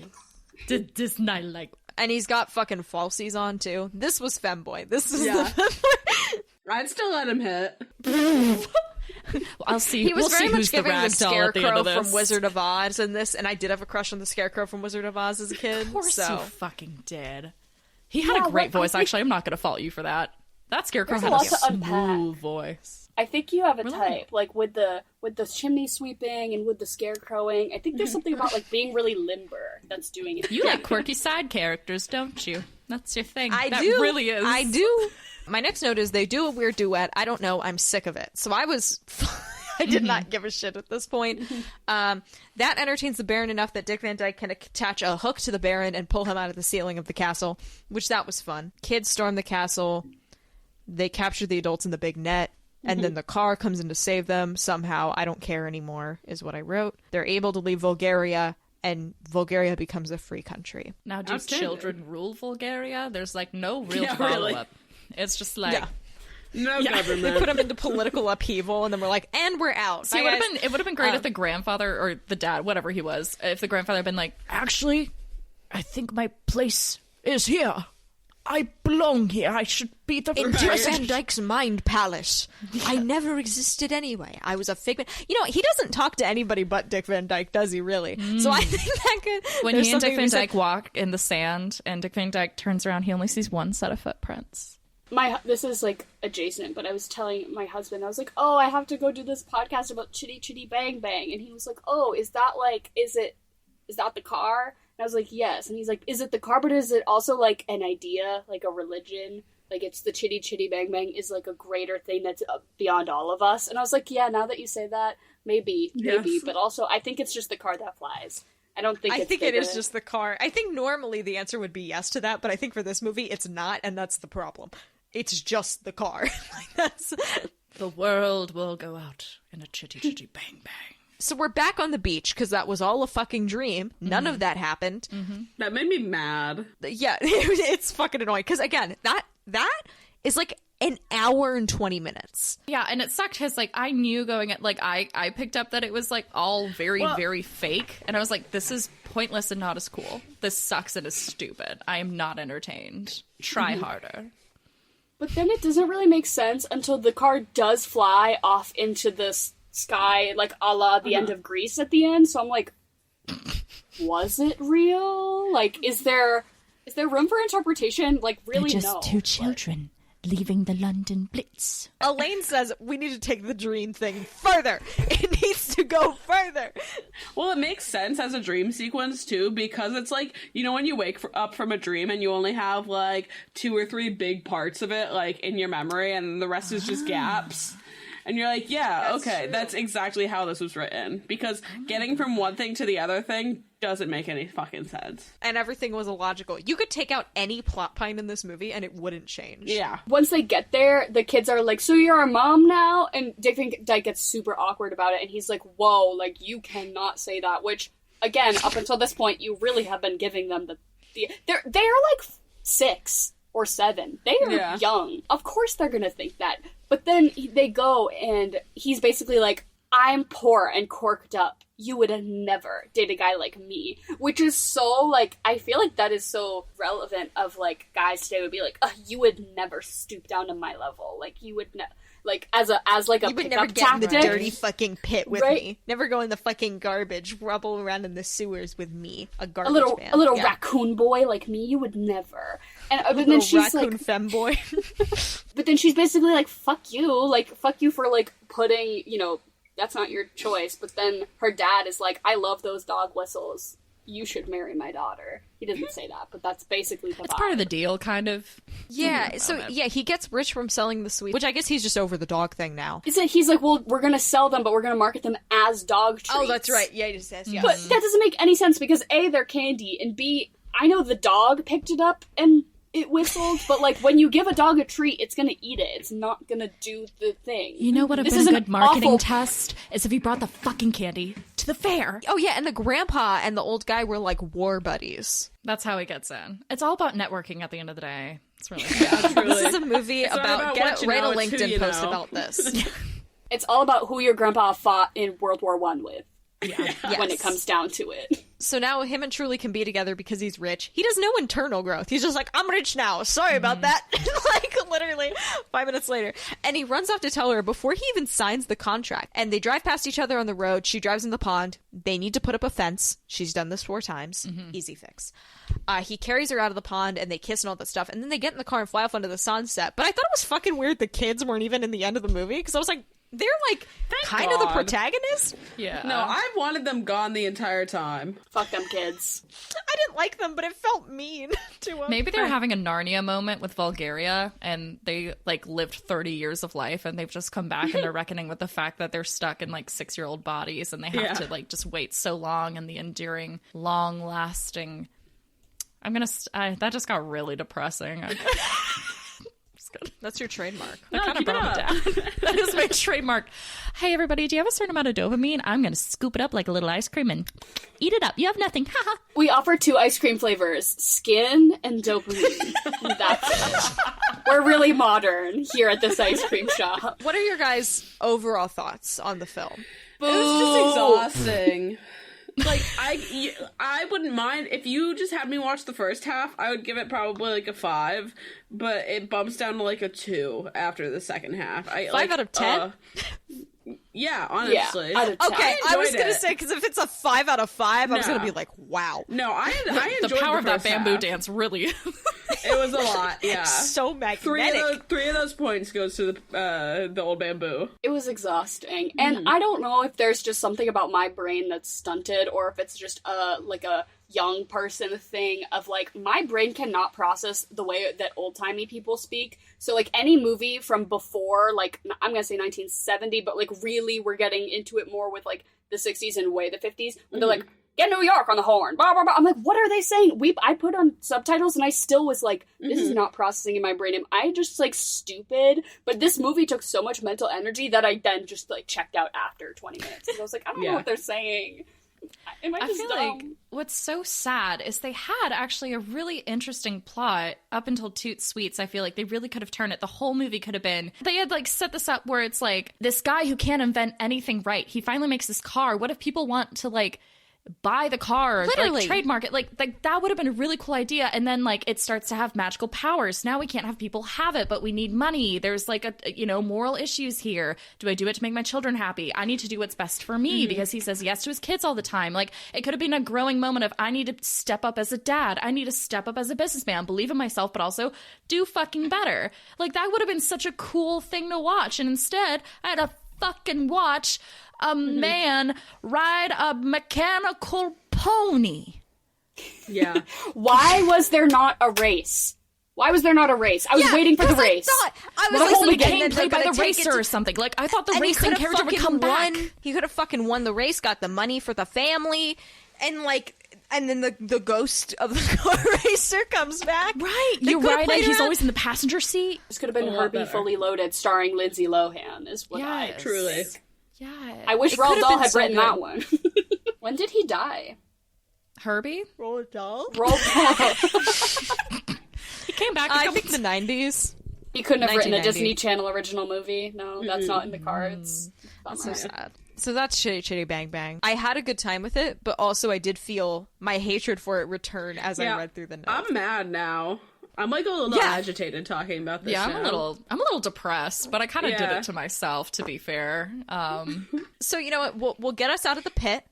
Speaker 4: This night, like...
Speaker 1: And he's got fucking falsies on, too. This was femboy. This is
Speaker 2: Yeah.
Speaker 1: the femboy.
Speaker 2: I'd still let him hit.
Speaker 4: I'll see.
Speaker 1: He was
Speaker 4: we'll
Speaker 1: very
Speaker 4: see
Speaker 1: much
Speaker 4: who's the
Speaker 1: giving the
Speaker 4: rag doll at the end
Speaker 1: Scarecrow
Speaker 4: of this.
Speaker 1: from Wizard of Oz in this, and I did have a crush on the Scarecrow from Wizard of Oz as a kid.
Speaker 4: Of course
Speaker 1: so.
Speaker 4: you fucking did. He had a great voice, actually. I'm not going to fault you for that. That Scarecrow
Speaker 3: There's
Speaker 4: had
Speaker 3: a
Speaker 4: a
Speaker 3: lot to unpack.
Speaker 4: smooth voice.
Speaker 3: I think you have a
Speaker 4: Really?
Speaker 3: type, like with the chimney sweeping and with the scarecrowing. I think there's something about like being really limber that's doing it.
Speaker 4: You like quirky side characters, don't you? That's your thing.
Speaker 1: I
Speaker 4: that
Speaker 1: do.
Speaker 4: really is.
Speaker 1: I do. My next note is they do a weird duet. I don't know. I'm sick of it. So I was... I did not give a shit at this point. That entertains the Baron enough that Dick Van Dyke can attach a hook to the Baron and pull him out of the ceiling of the castle, which that was fun. Kids storm the castle. They capture the adults in the big net. And then the car comes in to save them. Somehow, I don't care anymore, is what I wrote. They're able to leave Bulgaria, and Bulgaria becomes a free country.
Speaker 4: Now, do
Speaker 2: Outstanding.
Speaker 4: children rule Bulgaria? There's like no real
Speaker 2: Yeah, really.
Speaker 4: follow-up. It's just like...
Speaker 1: Yeah.
Speaker 2: No
Speaker 1: They
Speaker 2: government.
Speaker 1: put them into political upheaval, and then we're like, and we're out.
Speaker 4: See,
Speaker 1: Bye, guys.
Speaker 4: it would have been great if the grandfather or the dad, whatever he was, if the grandfather had been like, actually, I think my place is here. I belong here. I should be the
Speaker 1: In Dick
Speaker 4: president.
Speaker 1: Van Dyke's mind palace. I never existed anyway. I was a figment. You know, he doesn't talk to anybody but Dick Van Dyke, does he really? So I think that could...
Speaker 4: When
Speaker 1: there's
Speaker 4: he and Dick
Speaker 1: something to
Speaker 4: Van
Speaker 1: be said-
Speaker 4: Dyke walk in the sand, and Dick Van Dyke turns around, he only sees one set of footprints.
Speaker 3: This is like adjacent, but I was telling my husband, I was like, oh, I have to go do this podcast about Chitty Chitty Bang Bang, and he was like, oh, is that the car? And I was like, yes. And he's like, is it the car, but is it also like an idea, like a religion? Like it's the Chitty Chitty Bang Bang is like a greater thing that's beyond all of us. And I was like, yeah, now that you say that, maybe,
Speaker 2: Yes.
Speaker 3: but also I think it's just the car that flies. I don't think
Speaker 1: I
Speaker 3: it's
Speaker 1: think it
Speaker 3: bigger.
Speaker 1: is just the car. I think normally the answer would be yes to that, but I think for this movie it's not, and that's the problem. It's just the car. Like, that's...
Speaker 4: The world will go out in a chitty chitty bang bang.
Speaker 1: So we're back on the beach because that was all a fucking dream. None of that happened.
Speaker 2: That made me mad.
Speaker 1: Yeah, it's fucking annoying. Because again, that is like an hour and 20 minutes.
Speaker 4: Yeah, and it sucked because, like, I knew going at, like, I picked up that it was, like, all very, very fake. And I was like, this is pointless and not as cool. This sucks and is stupid. I am not entertained. Try harder.
Speaker 3: But then it doesn't really make sense until the car does fly off into the sky, like a la the end of Grease at the end. So I'm like, was it real? Like, is there room for interpretation? Like, really,
Speaker 5: They're just
Speaker 3: no.
Speaker 5: two children leaving the London Blitz.
Speaker 1: Elaine says we need to take the dream thing further. It needs to go further.
Speaker 2: Well, it makes sense as a dream sequence, too, because it's like, you know, when you wake up from a dream and you only have, like, 2 or 3 big parts of it, like, in your memory, and the rest is just gaps. And you're like, yeah, okay, that's exactly how this was written. Because getting from one thing to the other thing doesn't make any fucking sense.
Speaker 1: And everything was illogical. You could take out any plot point in this movie and it wouldn't change.
Speaker 2: Yeah.
Speaker 3: Once they get there, the kids are like, so you're our mom now? And Dick Van Dyke gets super awkward about it, and he's like, whoa, like, you cannot say that. Which, again, up until this point, you really have been giving them they're like 6 or 7. They are young. Of course they're gonna think that. But then they go, and he's basically like, I'm poor and corked up. You would have never date a guy like me. Which is so, like, I feel like that is so relevant of, like, guys today would be like, you would never stoop down to my level. Like, you would like, as a
Speaker 1: you would never get in the dirty fucking pit with me. Never go in the fucking garbage, rubble around in the sewers with me. A garbage man.
Speaker 3: A little raccoon boy like me, you would never. And but then she's
Speaker 1: raccoon
Speaker 3: like,
Speaker 1: femboy.
Speaker 3: but then she's basically like, fuck you for, like, putting, you know, that's not your choice. But then her dad is like, I love those dog whistles. You should marry my daughter. He doesn't say that, but that's basically the vibe.
Speaker 4: It's part of the deal, kind of.
Speaker 1: Yeah, so, yeah, he gets rich from selling the sweets, which I guess he's just over the dog thing now.
Speaker 3: He's like, well, we're gonna sell them, but we're gonna market them as dog treats.
Speaker 1: Oh, that's right. Yeah, he just says, yeah.
Speaker 3: But that doesn't make any sense, because A, they're candy, and B, I know the dog picked it up and it whistled, but, like, when you give a dog a treat, it's gonna eat it. It's not gonna do the thing.
Speaker 4: You know what would have been a good marketing test? Is if he brought the fucking candy to the fair.
Speaker 1: Oh, yeah, and the grandpa and the old guy were, like, war buddies.
Speaker 4: That's how he gets in. It's all about networking at the end of the day. It's really
Speaker 1: This is a movie about write a LinkedIn post about this.
Speaker 3: It's all about who your grandpa fought in World War I with.
Speaker 1: Yeah.
Speaker 3: When it comes down to it.
Speaker 1: So now him and Truly can be together because he's rich. He does no internal growth. He's just like, I'm rich now. Sorry about that. Like, literally 5 minutes later. And he runs off to tell her before he even signs the contract. And they drive past each other on the road. She drives in the pond. They need to put up a fence. She's done this 4 times. Easy fix. He carries her out of the pond and they kiss and all that stuff. And then they get in the car and fly off onto the sunset. But I thought it was fucking weird the kids weren't even in the end of the movie. Because I was like, they're like kind of the protagonist.
Speaker 4: Yeah.
Speaker 2: No, I wanted them gone the entire time.
Speaker 3: Fuck them kids.
Speaker 1: I didn't like them, but it felt mean to them.
Speaker 4: Maybe they're having a Narnia moment with Bulgaria, and they, like, lived 30 years of life, and they've just come back and they're reckoning with the fact that they're stuck in, like, 6-year-old bodies, and they have to, like, just wait so long, and the enduring, long-lasting... that just got really depressing.
Speaker 1: That's your trademark.
Speaker 4: That kind of brought me down. That is my trademark. Hey, everybody, do you have a certain amount of dopamine? I'm going to scoop it up like a little ice cream and eat it up. You have nothing. Haha.
Speaker 3: We offer 2 ice cream flavors, skin and dopamine. That's it. We're really modern here at this ice cream shop.
Speaker 1: What are your guys' overall thoughts on the film?
Speaker 2: It was just exhausting. Like, I wouldn't mind if you just had me watch the first half. I would give it probably like a 5, but it bumps down to like a 2 after the second half.
Speaker 1: 5 out of 10?
Speaker 2: Yeah, honestly.
Speaker 3: Yeah, out of 10.
Speaker 1: Okay, I was gonna say, because if it's a 5 out of 5, I was gonna be like, wow.
Speaker 2: No, I enjoyed
Speaker 4: the power of that
Speaker 2: first
Speaker 4: bamboo
Speaker 2: half.
Speaker 4: dance, really.
Speaker 2: It was a lot, yeah.
Speaker 1: So magnetic.
Speaker 2: 3 of those points goes to the old bamboo.
Speaker 3: It was exhausting. And I don't know if there's just something about my brain that's stunted, or if it's just like a young person thing of, like, my brain cannot process the way that old-timey people speak. So, like, any movie from before, like, I'm gonna say 1970, but, like, really we're getting into it more with, like, the 60s and way the 50s, where they're like, get New York on the horn, blah, blah, blah. I'm like, what are they saying? I put on subtitles and I still was like, this is not processing in my brain. Am I just like stupid? But this movie took so much mental energy that I then just like checked out after 20 minutes. Because I was like, I don't know what they're saying. Am I just
Speaker 4: feel
Speaker 3: dumb?
Speaker 4: like what's so sad is they had actually a really interesting plot up until Toot Sweets. I feel like they really could have turned it. The whole movie could have been, they had like set this up where it's like this guy who can't invent anything right. He finally makes this car. What if people want to like buy the car,
Speaker 1: Literally.
Speaker 4: like trademark it, like that would have been a really cool idea. And then like it starts to have magical powers. Now we can't have people have it, but we need money. There's like moral issues here. Do I do it to make my children happy? I need to do what's best for me because he says yes to his kids all the time. Like it could have been a growing moment of I need to step up as a dad. I need to step up as a businessman, believe in myself, but also do fucking better. Like that would have been such a cool thing to watch. And instead I had to fucking watch a man ride a mechanical pony.
Speaker 2: Yeah.
Speaker 3: Why was there not a race? I was waiting for the race.
Speaker 1: I was
Speaker 4: The whole
Speaker 1: like,
Speaker 4: game played by the racer or something. Like I thought the racing character would come back.
Speaker 1: He could have fucking won the race, got the money for the family, and then the ghost of the car racer comes back.
Speaker 4: Right,
Speaker 1: They
Speaker 4: you're
Speaker 1: could have
Speaker 4: right.
Speaker 1: played
Speaker 4: And he's
Speaker 1: around-
Speaker 4: always in the passenger seat.
Speaker 3: This could have been
Speaker 2: A lot
Speaker 3: Herbie
Speaker 2: better.
Speaker 3: Fully Loaded starring Lindsay Lohan is what I...
Speaker 4: Yes.
Speaker 2: Truly.
Speaker 4: Yeah.
Speaker 3: I wish
Speaker 1: It
Speaker 3: Roald
Speaker 1: could've
Speaker 3: Dahl
Speaker 1: been
Speaker 3: had
Speaker 1: so
Speaker 3: written
Speaker 1: good.
Speaker 3: that one. When did he die?
Speaker 4: Herbie?
Speaker 1: Roald Dahl?
Speaker 3: Roald Dahl.
Speaker 4: He came back.
Speaker 1: I think the 90s.
Speaker 3: He couldn't have written a
Speaker 1: 1990.
Speaker 3: Disney Channel original movie. No, that's not in the cards.
Speaker 1: That's
Speaker 3: Bummer.
Speaker 1: so sad. So that's Chitty Chitty Bang Bang. I had a good time with it, but also I did feel my hatred for it return as I read through the notes.
Speaker 2: I'm mad now. I'm like a little agitated talking about this.
Speaker 4: Yeah, I'm
Speaker 2: now.
Speaker 4: a little depressed, but I kind of did
Speaker 2: Yeah.
Speaker 4: it to myself, to be fair.
Speaker 1: So you know what? We'll get us out of the pit.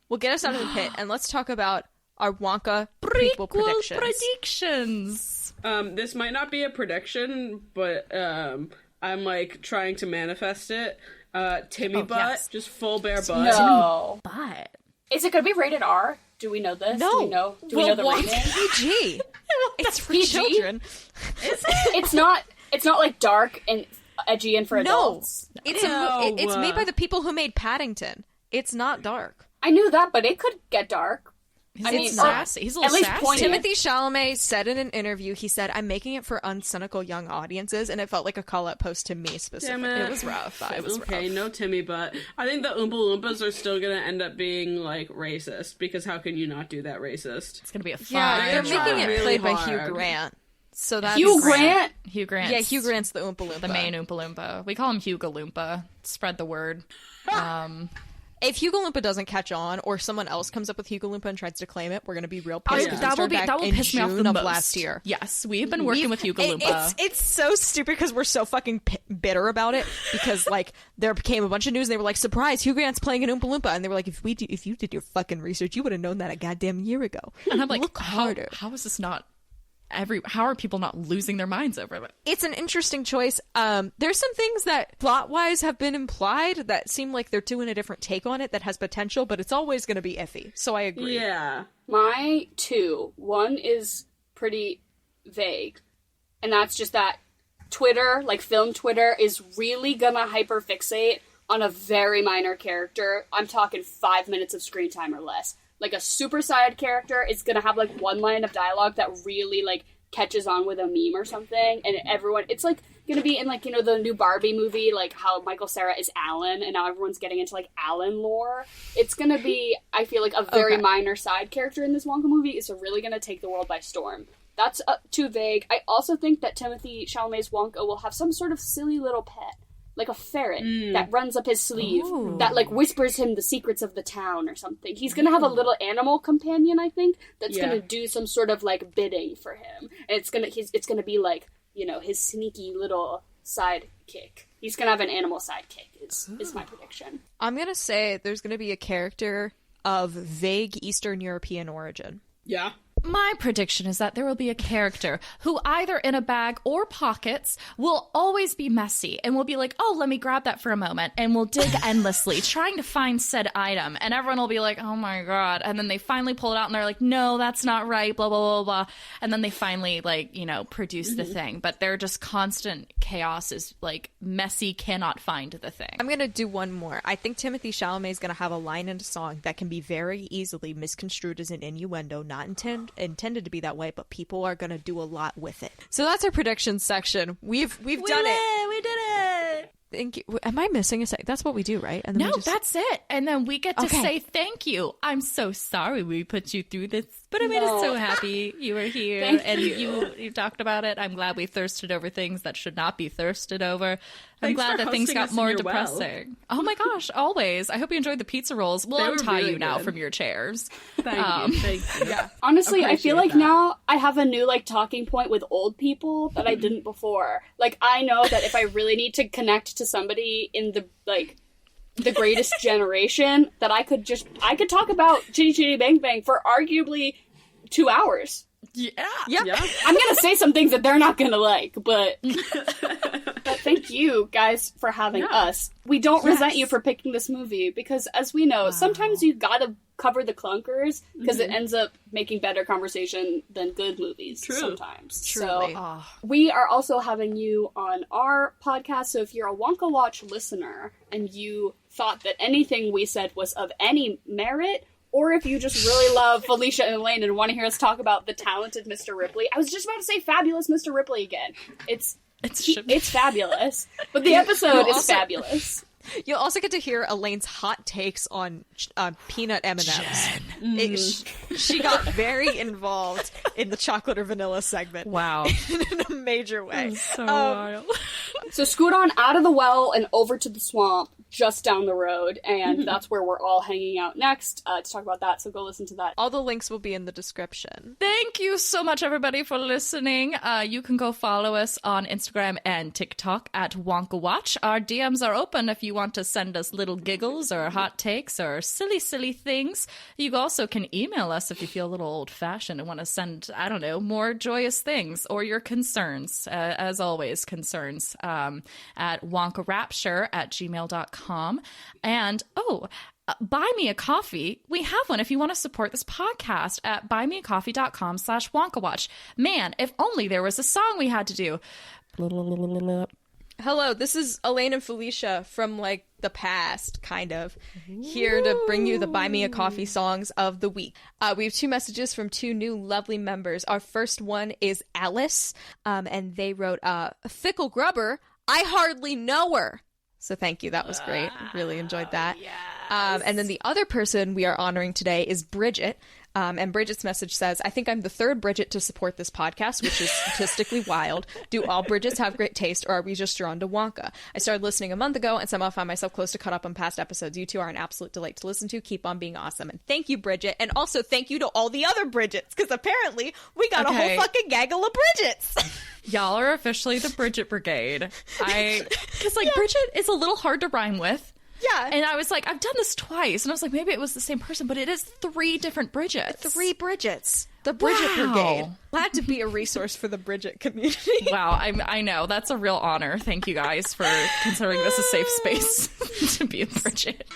Speaker 1: And let's talk about our Wonka prequel predictions.
Speaker 2: This might not be a prediction, but I'm like trying to manifest it. Timmy butt,
Speaker 4: yes.
Speaker 2: just full bare butt.
Speaker 3: No.
Speaker 4: But
Speaker 3: Is it going to be rated R? Do we know this?
Speaker 1: No.
Speaker 3: Do we know the
Speaker 1: Well,
Speaker 3: rating?
Speaker 1: PG. It's for
Speaker 3: PG?
Speaker 1: children.
Speaker 3: It's not like dark and edgy and for
Speaker 1: No,
Speaker 3: adults.
Speaker 1: it's
Speaker 2: No.
Speaker 1: it's made by the people who made Paddington. It's not dark.
Speaker 3: I knew that, but it could get dark.
Speaker 4: he's
Speaker 3: I
Speaker 4: a
Speaker 3: mean,
Speaker 4: little sassy. He's a
Speaker 3: at
Speaker 4: little
Speaker 3: least
Speaker 4: sassy.
Speaker 3: poignant.
Speaker 1: Timothy Chalamet said in an interview, he said, "I'm making it for uncynical young audiences," and it felt like a call-out post to me specifically.
Speaker 2: Damn it.
Speaker 1: It was rough. It was
Speaker 2: Okay,
Speaker 1: rough.
Speaker 2: no Timmy butt. I think the Oompa Loompas are still gonna end up being like racist because how can you not do that racist?
Speaker 4: It's gonna be a fun.
Speaker 1: Yeah, they're
Speaker 2: trying
Speaker 1: making it
Speaker 2: really
Speaker 1: played by
Speaker 2: hard.
Speaker 1: Hugh Grant. So that's
Speaker 3: Hugh Grant?
Speaker 4: Hugh Grant.
Speaker 1: Yeah, Hugh Grant's the Oompa Loompa.
Speaker 4: the main Oompa Loompa. We call him Hugo Loompa. Spread the word.
Speaker 1: If Hugo Loompa doesn't catch on, or someone else comes up with Hugo Loompa and tries to claim it, we're gonna be real pissed. 'cause we
Speaker 4: That will
Speaker 1: started back in
Speaker 4: piss me off the
Speaker 1: June of
Speaker 4: most.
Speaker 1: last year.
Speaker 4: Yes, we've been working with Hugo Loompa.
Speaker 1: It's so stupid because we're so fucking bitter about it because like there became a bunch of news and they were like, surprise, Hugh Grant's playing an Oompa Loompa, and they were like, if you did your fucking research, you would have known that a goddamn year ago.
Speaker 4: And I'm like,
Speaker 1: look harder.
Speaker 4: how is this not how are people not losing their minds over it?
Speaker 1: It's an interesting choice. There's some things that plot-wise have been implied that seem like they're doing a different take on it that has potential, but it's always going to be iffy. So I agree.
Speaker 2: Yeah.
Speaker 3: My two. One is pretty vague. And that's just that Twitter, like film Twitter, is really gonna hyperfixate on a very minor character. I'm talking 5 minutes of screen time or less. Like a super side character is gonna have like one line of dialogue that really like catches on with a meme or something, and everyone, it's like gonna be in like, you know, the new Barbie movie, like how Michael Cera is Alan, and now everyone's getting into like Alan lore. It's gonna be, I feel like, a very minor side character in this Wonka movie is really gonna take the world by storm. That's too vague. I also think that Timothy Chalamet's Wonka will have some sort of silly little pet. Like a ferret that runs up his sleeve, that like whispers him the secrets of the town or something. He's gonna have a little animal companion, I think, that's gonna do some sort of like bidding for him, and it's gonna be like, you know, his sneaky little sidekick. He's gonna have an animal sidekick. Is my prediction.
Speaker 1: I'm gonna say there's gonna be a character of vague Eastern European origin.
Speaker 2: Yeah.
Speaker 4: My prediction is that there will be a character who either in a bag or pockets will always be messy and will be like, oh, let me grab that for a moment, and will dig endlessly trying to find said item. And everyone will be like, oh my God. And then they finally pull it out and they're like, no, that's not right, blah, blah, blah, blah. And then they finally, like, you know, produce the thing. But they're just constant chaos is like messy, cannot find the thing.
Speaker 1: I'm going to do one more. I think Timothée Chalamet is going to have a line in a song that can be very easily misconstrued as an innuendo, not intended to be that way, but people are going to do a lot with it. So that's our predictions section. We've done it.
Speaker 4: We did it.
Speaker 1: Thank you. Am I missing a sec? That's what we do, right? And then
Speaker 4: No, that's it. And then we get to say thank you. I'm so sorry we put you through this, but I made us so happy you were here and you talked about it. I'm glad we thirsted over things that should not be thirsted over. I'm glad that things got more depressing. Oh my gosh, always. I hope you enjoyed the pizza rolls. We'll untie you now from your chairs.
Speaker 2: Thank you.
Speaker 1: Yeah.
Speaker 3: Honestly, I feel like now I have a new, like, talking point with old people that I didn't before. Like, I know that if I really need to connect to somebody in the, like, the greatest generation, that I could talk about Chitty Chitty Bang Bang for arguably 2 hours.
Speaker 4: Yeah.
Speaker 3: I'm gonna say some things that they're not gonna like, but thank you guys for having us. We don't resent you for picking this movie, because as we know, sometimes you gotta cover the clunkers because it ends up making better conversation than good movies sometimes.
Speaker 1: Truly.
Speaker 3: So we are also having you on our podcast, so if you're a Wonka Watch listener and you thought that anything we said was of any merit, or if you just really love Felicia and Elaine and want to hear us talk about the talented Mr. Ripley. I was just about to say fabulous Mr. Ripley again. It's fabulous. But the episode is fabulous.
Speaker 1: You'll also get to hear Elaine's hot takes on peanut M&Ms. She got very involved in the chocolate or vanilla segment.
Speaker 4: Wow.
Speaker 1: In a major way.
Speaker 4: So wild.
Speaker 3: So scoot on out of the well and over to the swamp just down the road, and that's where we're all hanging out next to talk about that, so go listen to that.
Speaker 1: All the links will be in the description.
Speaker 4: Thank you so much, everybody, for listening. You can go follow us on Instagram and TikTok at Wonka Watch. Our DMs are open if you want to send us little giggles or hot takes or silly things. You also can email us if you feel a little old-fashioned and want to send, I don't know, more joyous things or your concerns, as always, concerns, at wonkarapture@gmail.com. And, buy me a coffee. We have one if you want to support this podcast at buymeacoffee.com/wonkawatch. Man, if only there was a song we had to do.
Speaker 1: Hello, this is Elaine and Felicia from, like, the past, kind of, here to bring you the Buy Me a Coffee songs of the week. We have 2 messages from 2 new lovely members. Our first one is Alice, and they wrote, Fickle Grubber, I hardly know her. So thank you. That was great. Really enjoyed that. Yes. And then the other person we are honoring today is Bridget. And Bridget's message says, I think I'm the 3rd Bridget to support this podcast, which is statistically wild. Do all Bridgets have great taste, or are we just drawn to Wonka? I started listening a month ago and somehow found myself close to caught up on past episodes. You two are an absolute delight to listen to. Keep on being awesome. And thank you, Bridget. And also thank you to all the other Bridgets, because apparently we got a whole fucking gaggle of Bridgets.
Speaker 4: Y'all are officially the Bridget Brigade. Because, like, Bridget is a little hard to rhyme with.
Speaker 1: Yeah.
Speaker 4: And I was like, I've done this twice. And I was like, maybe it was the same person, but it is 3 different Bridgets.
Speaker 1: 3 Bridgets. The Bridget Brigade. Glad to be a resource for the Bridget community.
Speaker 4: Wow, I know. That's a real honor. Thank you guys for considering this a safe space to be a Bridget.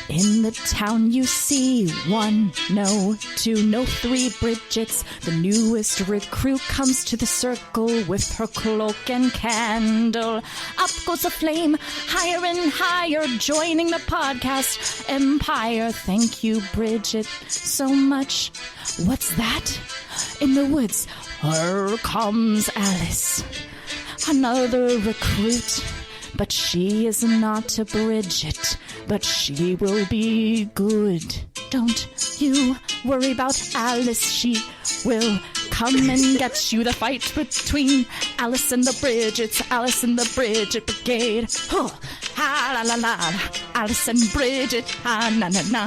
Speaker 5: In the town you see 1, no 2, no 3 Bridgets. The newest recruit comes to the circle with her cloak and candle. Up goes the flame, higher and higher, joining the podcast empire. Thank you, Bridget, so much. What's that? In the woods, here comes Alice. Another recruit. But she is not a Bridget, but she will be good. Don't you worry about Alice, she will come and get you. The fight between Alice and the Bridgets, Alice and the Bridget Brigade. Oh, ha la la la, Alice and Bridget, ha na na na.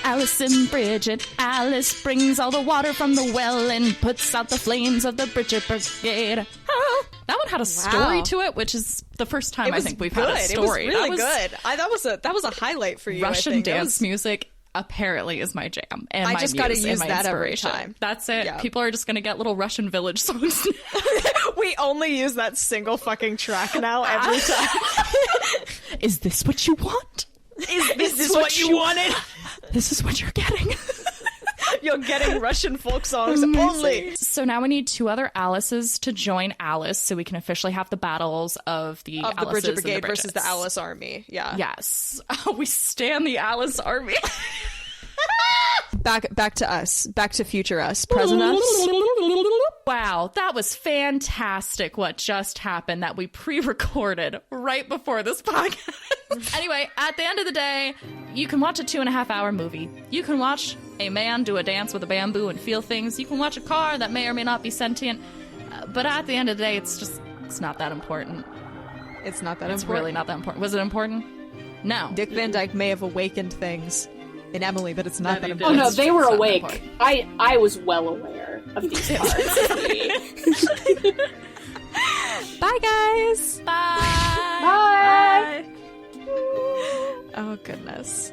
Speaker 5: Alice and Bridget, Alice brings all the water from the well and puts out the flames of the Bridget Brigade. Oh.
Speaker 4: That one had a story to it, which is the first time I think we've had a story.
Speaker 1: It was really good. That was a highlight for you.
Speaker 4: Russian dance music. apparently is my jam. And
Speaker 1: I
Speaker 4: my
Speaker 1: just gotta
Speaker 4: muse and
Speaker 1: use
Speaker 4: my
Speaker 1: that every
Speaker 4: inspiration.
Speaker 1: time.
Speaker 4: That's it.
Speaker 1: Yeah.
Speaker 4: People are just gonna get little Russian village songs.
Speaker 1: We only use that single fucking track now every time.
Speaker 5: Is this what you want?
Speaker 1: Is this what you wanted?
Speaker 5: This is what you're getting.
Speaker 1: You're getting Russian folk songs only.
Speaker 5: So now we need 2 other Alices to join Alice so we can officially have the battles of the
Speaker 1: Of the
Speaker 5: Alices
Speaker 1: Bridget
Speaker 5: and
Speaker 1: Brigade
Speaker 5: the
Speaker 1: versus the
Speaker 5: Bridgets.
Speaker 1: Alice Army. Yeah.
Speaker 5: Yes.
Speaker 4: We stand the Alice Army.
Speaker 1: Back to us. Back to future us. Present us.
Speaker 4: Wow, that was fantastic what just happened that we pre-recorded right before this podcast. Anyway, at the end of the day, you can watch a 2.5-hour movie. You can watch a man do a dance with a bamboo and feel things. You can watch a car that may or may not be sentient. But at the end of the day, it's not that important.
Speaker 1: It's not that
Speaker 4: It's
Speaker 1: important.
Speaker 4: really not that important. Was it important? No.
Speaker 1: Dick Van Dyke may have awakened things in Emily, but it's not that
Speaker 2: he did.
Speaker 3: Oh
Speaker 1: important.
Speaker 3: no, they were
Speaker 4: It's not
Speaker 3: awake.
Speaker 4: important.
Speaker 3: I was well aware of these parts.
Speaker 1: Bye, guys.
Speaker 4: Bye.
Speaker 3: Bye.
Speaker 1: Oh, goodness.